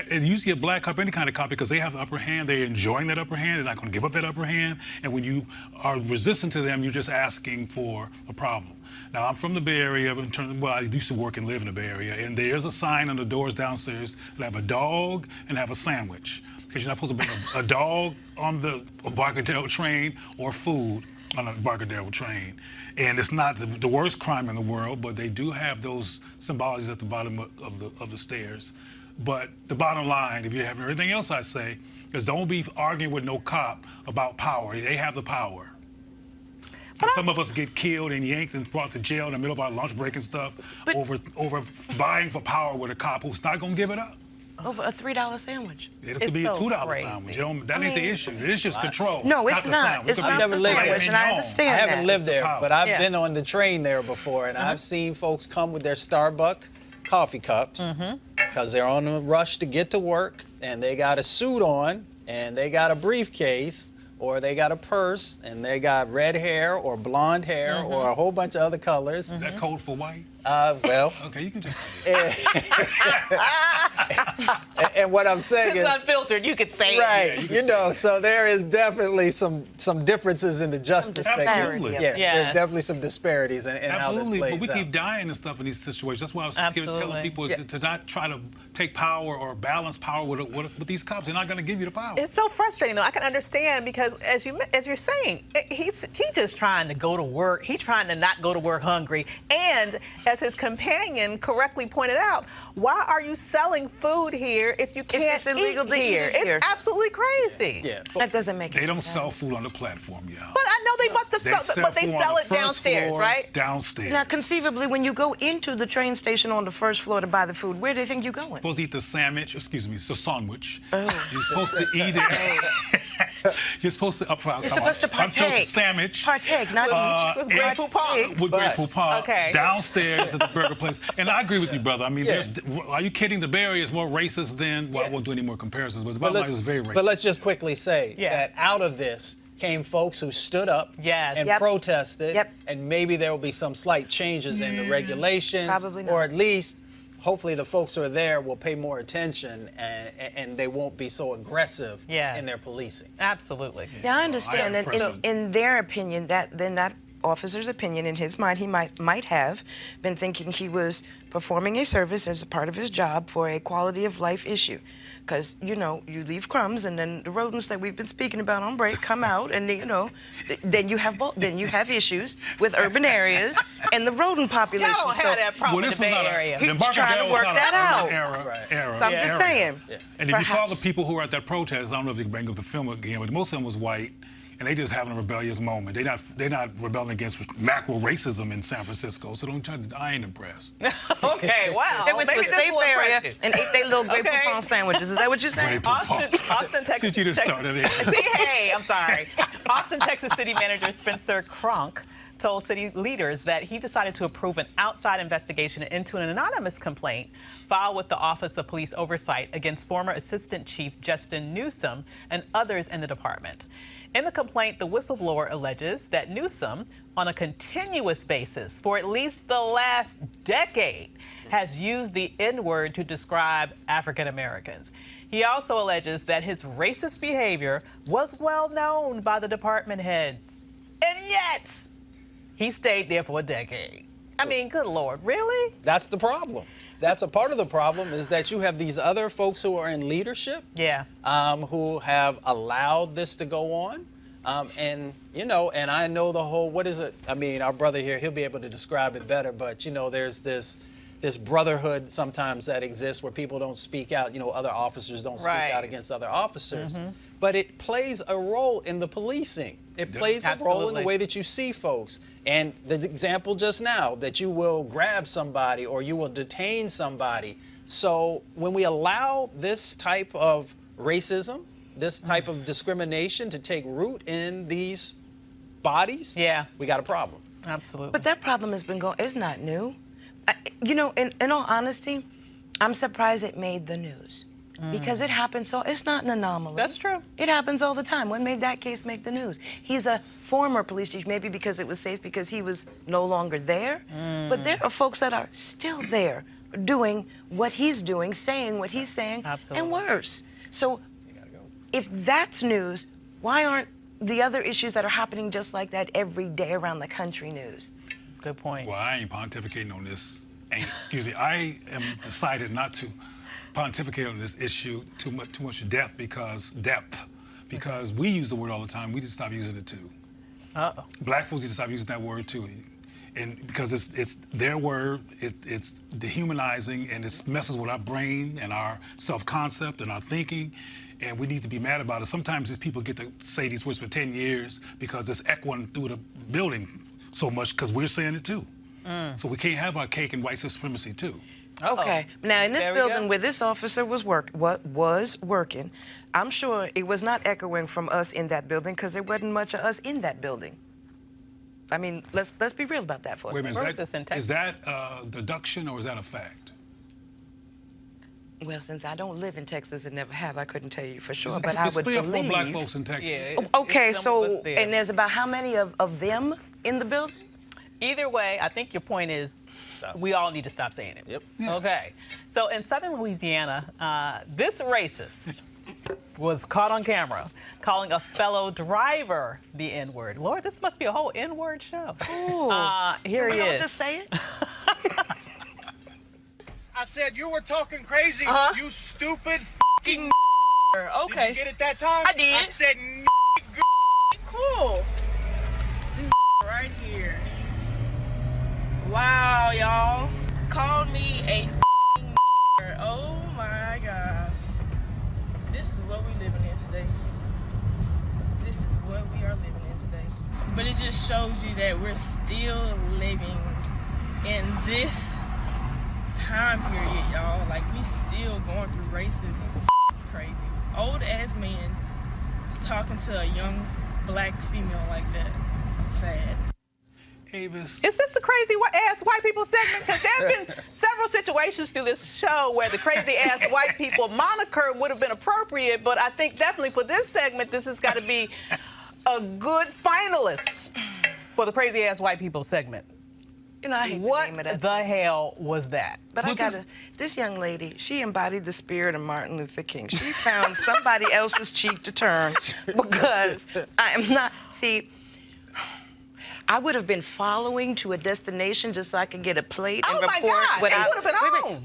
And usually a black cop, any kind of cop, because they have the upper hand, they're enjoying that upper hand, they're not going to give up that upper hand, and when you are resistant to them, you're just asking for a problem. Now, I'm from the Bay Area, I used to work and live in the Bay Area, and there's a sign on the doors downstairs that have a dog and have a sandwich, because you're not supposed to bring a dog on the Embarcadero train or food on a Embarcadero train. And it's not the worst crime in the world, but they do have those symbologies at the bottom of the stairs. But the bottom line, if you have everything else I say, is don't be arguing with no cop about power. They have the power. Some of us get killed and yanked and brought to jail in the middle of our lunch break and stuff over vying for power with a cop who's not going to give it up. Over a $3 sandwich. It could be a $2 sandwich. That ain't the issue. The issue is control. No, it's not. It's not the sandwich, and I understand I haven't lived there, but I've Yeah. been on the train there before, and I've seen folks come with their Starbucks coffee cups because they're on a rush to get to work, and they got a suit on, and they got a briefcase, or they got a purse, and they got red hair or blonde hair or a whole bunch of other colors. Is that code for white? Well, Okay, you can just. and what I'm saying It's is, unfiltered. You could say right, it. you know, so there is definitely some differences in the justice thing. Absolutely. Yes, Yeah. there's definitely some disparities in how this Absolutely, plays but we out. keep dying and stuff in these situations. That's why I was Absolutely. telling people to not try to take power or balance power with these cops. They're not going to give you the power. It's so frustrating, though. I can understand because, as you're saying, he's just trying to go to work. He's trying to not go to work hungry. And as his companion correctly pointed out, why are you selling food food here if you can't it's illegal eat to eat here? it here. It's absolutely crazy. Yeah. That doesn't make They any don't sense. sell food on the platform, y'all. But I know they must have but they food on sell the it first downstairs, floor, right? Downstairs. Now, conceivably, when you go into the train station on the first floor to buy the food, where do you think you're going? You're supposed to eat the sandwich, excuse me, it's the sandwich. Oh. You're supposed to eat it. You're supposed to You're supposed to partake. Sandwich. Partake, not eat. With Grey Poupon. With Grey Poupon. Okay. Downstairs at the burger place. And I agree with you, brother. I mean, Yeah. are you kidding? The Bay Area is more racist than, well, I won't do any more comparisons, but the bottom line is very racist. But let's just quickly say Yeah. that out of this came folks who stood up Yes. and Yep. protested, Yep. and maybe there will be some slight changes in the regulations, Probably not. or at least, hopefully, the folks who are there will pay more attention and they won't be so aggressive Yes. in their policing. Absolutely. Yeah, I understand. I am present. In their opinion, that officer's opinion, in his mind, he might have been thinking he was performing a service as a part of his job for a quality of life issue. Because, you leave crumbs, and then the rodents that we've been speaking about on break come out, and, then you have issues with urban areas and the rodent population. Y'all don't have that problem in the Bay Area. He's Embarcadero trying to was work not that an out. urban Right. Era. So I'm just saying. And if you saw Perhaps. the people who were at that protest, I don't know if they can bring up the film again, but most of them was white, and they just having a rebellious moment. They're not rebelling against macro racism in San Francisco, so don't try to. I ain't impressed. Okay, wow. They went to a Maybe this safe will area impress you. and ate their little Grey Okay. Poupon sandwiches. Is that what you're saying? Grey Poupon. Austin, Texas. Since you just started it. See, hey, I'm sorry. Austin, Texas City Manager Spencer Cronk told city leaders that he decided to approve an outside investigation into an anonymous complaint filed with the Office of Police Oversight against former Assistant Chief Justin Newsom and others in the department. In the complaint, the whistleblower alleges that Newsom, on a continuous basis for at least the last decade, has used the N-word to describe African Americans. He also alleges that his racist behavior was well known by the department heads. And yet, he stayed there for a decade. I mean, good Lord, really? That's the problem. That's a part of the problem, is that you have these other folks who are in leadership, Yeah. who have allowed this to go on. And I know the whole, what is it? I mean, our brother here, he'll be able to describe it better, but, there's this brotherhood sometimes that exists where people don't speak out, other officers don't speak Right. out against other officers. But it plays a role in the policing. It plays a role in Absolutely. the way that you see folks. And the example just now, that you will grab somebody or you will detain somebody. So when we allow this type of racism, this type of discrimination to take root in these bodies, Yeah. we got a problem. Absolutely. But that problem has been going. It's not new. In all honesty, I'm surprised it made the news because it happens. So it's not an anomaly. That's true. It happens all the time. When made that case make the news? He's a former police chief, maybe because it was safe because he was no longer there. But there are folks that are still there, doing what he's doing, saying what he's saying, Absolutely. and worse. So if that's news, why aren't the other issues that are happening just like that every day around the country news? Good point. Well, I ain't pontificating on this. I am decided not to pontificate on this issue too much depth because we use the word all the time. We just stop using it too. Uh-oh. Black folks need to stop using that word too, and because it's their word, it's dehumanizing and it messes with our brain and our self-concept and our thinking, and we need to be mad about it. Sometimes these people get to say these words for 10 years because it's echoing through the building so much because we're saying it too. So we can't have our cake and white supremacy too. Okay. Now, in this There we go. building where this officer was working, I'm sure it was not echoing from us in that building because there wasn't much of us in that building. I mean, let's be real about that for a Wait a second. minute, is that deduction or is that a fact? Well, since I don't live in Texas and never have, I couldn't tell you for sure, There's but I would 3 or 4 believe. black folks in Texas. Yeah. Okay, it's some of us so there. and there's about how many of them in the building? Either way, I think your point is we all need to stop saying it. Yep. Yeah. Okay. So in southern Louisiana, this racist was caught on camera calling a fellow driver the N-word. Lord, this must be a whole N-word show. Here he Don't is. just say it. I said you were talking crazy, you stupid f***ing Okay. Did you get it that time? I did. I said Cool. This right here. Wow, y'all. Called me a f***ing. Oh my God. just shows you that we're still living in this time period, y'all. Like, we still going through racism. It's crazy. Old ass man talking to a young black female like that. Sad. Avis. Is this the crazy ass white people segment? Because there have been several situations through this show where the crazy ass white people moniker would have been appropriate, but I think definitely for this segment, this has got to be a good finalist for the crazy ass white people segment. You know, I hate What the name of that. the hell was that? But I gotta, this young lady, she embodied the spirit of Martin Luther King. She found somebody else's cheek to turn because I am not, see, I would have been following to a destination just so I could get a plate and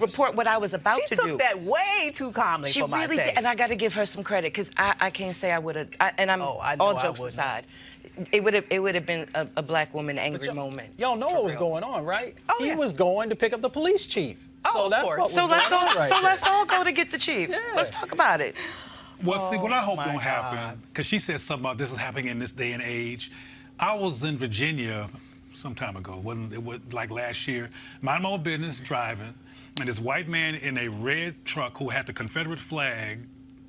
report what I was about to do. She took that way too calmly for my taste. She really did, and I got to give her some credit because I can't say I would have. And I'm all jokes aside, it would have been a black woman angry moment. Y'all know what was going on, right? Oh, he was going to pick up the police chief. Oh, so that's what was going on right there. Let's all go to get the chief. Yeah. Let's talk about it. Well, see, what I hope don't happen, because she said something about this is happening in this day and age. I was in Virginia some time ago, it was like last year, minding my own business, driving, and this white man in a red truck who had the Confederate flag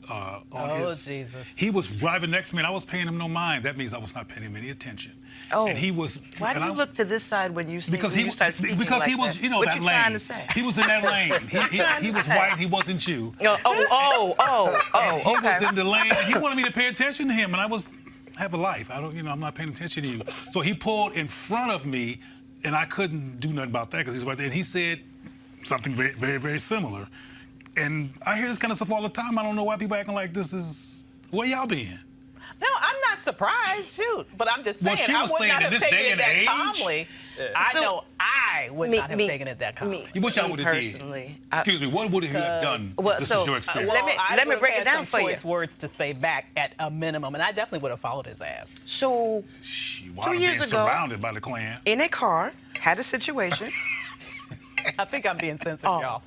on his... Jesus. He was driving next to me, and I was paying him no mind. That means I was not paying him any attention. Oh. And he was... Why do you look to this side when you see Because he start speaking because like he was, that? you know, what that you lane. Trying to say? He was in that lane. He was white. He wasn't you. He was in the lane. And he wanted me to pay attention to him, and I have a life. I'm not paying attention to you. So he pulled in front of me, and I couldn't do nothing about that because he was right there. And he said something very, very, very similar. And I hear this kind of stuff all the time. I don't know why people acting like this is where y'all been. No, I'm not surprised, shoot. But I'm just saying, she I was would saying not in have this taken day it and that age? calmly. I know I would not have taken it that calmly. What y'all would have did? Personally, Excuse me, what would he have done? This was your experience. Let me break it down for you. Choice words to say back at a minimum, and I definitely would have followed his ass. So, 2 years ago, surrounded by the Klan. in a car, had a situation. I think I'm being censored, y'all.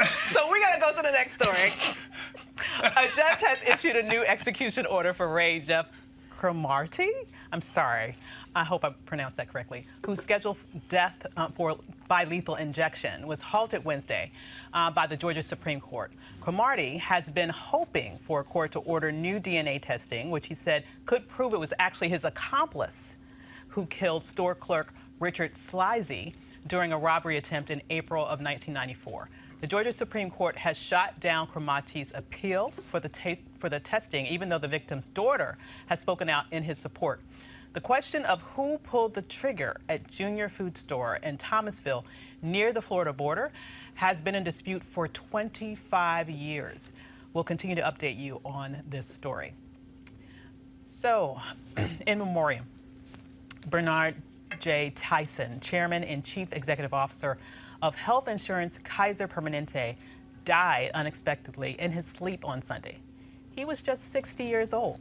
So we're gonna go to the next story. A judge has issued a new execution order for Ray Jeff Cromartie. I'm sorry. I hope I pronounced that correctly. Whose scheduled death by lethal injection was halted Wednesday by the Georgia Supreme Court. Cromartie has been hoping for a court to order new DNA testing, which he said could prove it was actually his accomplice who killed store clerk Richard Sleazy during a robbery attempt in April of 1994. The Georgia Supreme Court has shot down Cromartie's appeal for the testing, even though the victim's daughter has spoken out in his support. The question of who pulled the trigger at Junior Food Store in Thomasville near the Florida border has been in dispute for 25 years. We'll continue to update you on this story. So, in memoriam, Bernard J. Tyson, Chairman and Chief Executive Officer of health insurance Kaiser Permanente, died unexpectedly in his sleep on Sunday. He was just 60 years old.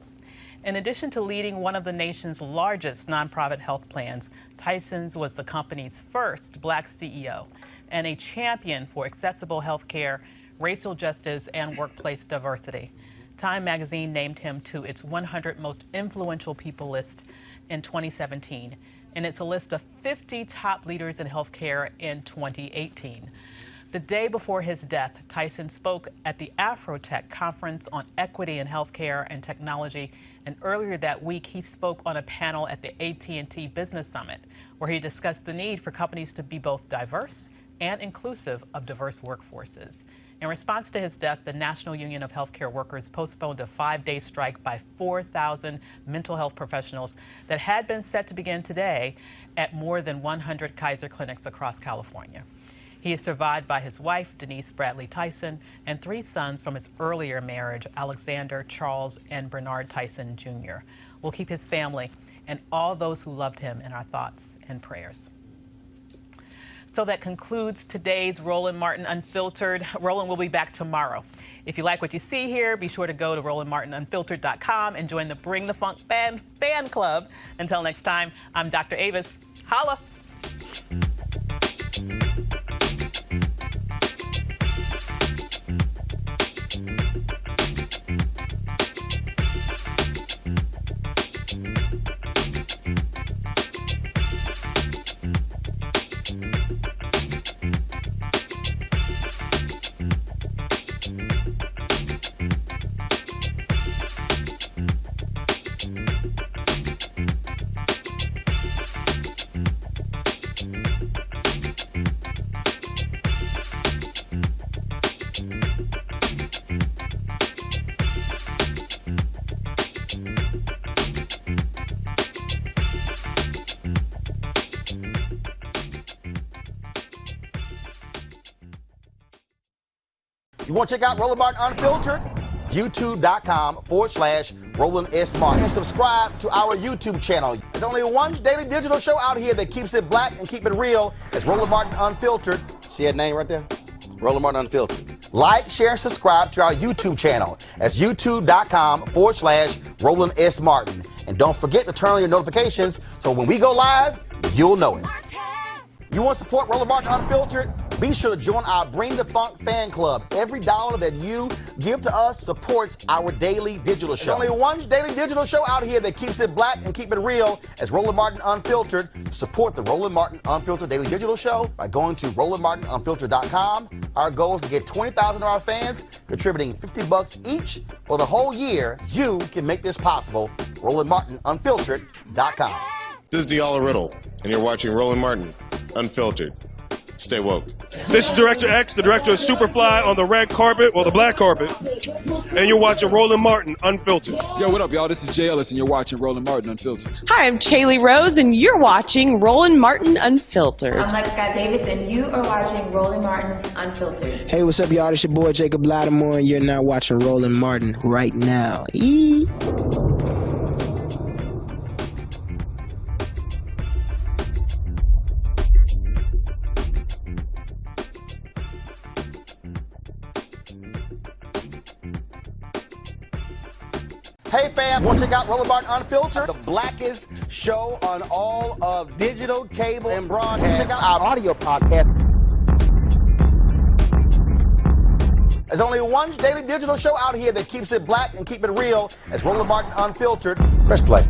In addition to leading one of the nation's largest nonprofit health plans, Tyson's was the company's first black CEO and a champion for accessible health care, racial justice, and workplace diversity. Time magazine named him to its 100 most influential people list in 2017. And it's a list of 50 top leaders in healthcare in 2018. The day before his death, Tyson spoke at the Afrotech Conference on Equity in Healthcare and Technology, and earlier that week, he spoke on a panel at the AT&T Business Summit, where he discussed the need for companies to be both diverse and inclusive of diverse workforces. In response to his death, the National Union of Healthcare Workers postponed a 5-day strike by 4,000 mental health professionals that had been set to begin today at more than 100 Kaiser clinics across California. He is survived by his wife, Denise Bradley Tyson, and 3 sons from his earlier marriage, Alexander, Charles, and Bernard Tyson Jr. We'll keep his family and all those who loved him in our thoughts and prayers. So that concludes today's Roland Martin Unfiltered. Roland will be back tomorrow. If you like what you see here, be sure to go to RolandMartinUnfiltered.com and join the Bring the Funk fan club. Until next time, I'm Dr. Avis. Holla. You want to check out Roland Martin Unfiltered? YouTube.com/Roland S. Martin. And subscribe to our YouTube channel. There's only one daily digital show out here that keeps it black and keep it real. It's Roland Martin Unfiltered. See that name right there? Roland Martin Unfiltered. Like, share, and subscribe to our YouTube channel. That's YouTube.com/Roland S. Martin. And don't forget to turn on your notifications so when we go live, you'll know it. You want to support Roland Martin Unfiltered? Be sure to join our Bring the Funk fan club. Every dollar that you give to us supports our daily digital show. There's only one daily digital show out here that keeps it black and keep it real. It's Roland Martin Unfiltered. Support the Roland Martin Unfiltered daily digital show by going to RolandMartinUnfiltered.com. Our goal is to get 20,000 of our fans contributing $50 each for the whole year. You can make this possible. RolandMartinUnfiltered.com. This is Diala Riddle, and you're watching Roland Martin Unfiltered. Stay woke. This is Director X, the director of Superfly on the red carpet, or the black carpet, and you're watching Roland Martin Unfiltered. Yo, what up, y'all? This is Jay Ellis, and you're watching Roland Martin Unfiltered. Hi, I'm Chaley Rose, and you're watching Roland Martin Unfiltered. I'm Lex Scott Davis, and you are watching Roland Martin Unfiltered. Hey, what's up, y'all? It's your boy Jacob Lattimore, and you're now watching Roland Martin right now. Hey fam, want to check out Roland Martin Unfiltered? The blackest show on all of digital, cable, and broadcast. Check out our audio podcast. There's only one daily digital show out here that keeps it black and keep it real. It's Roland Martin Unfiltered. Press play.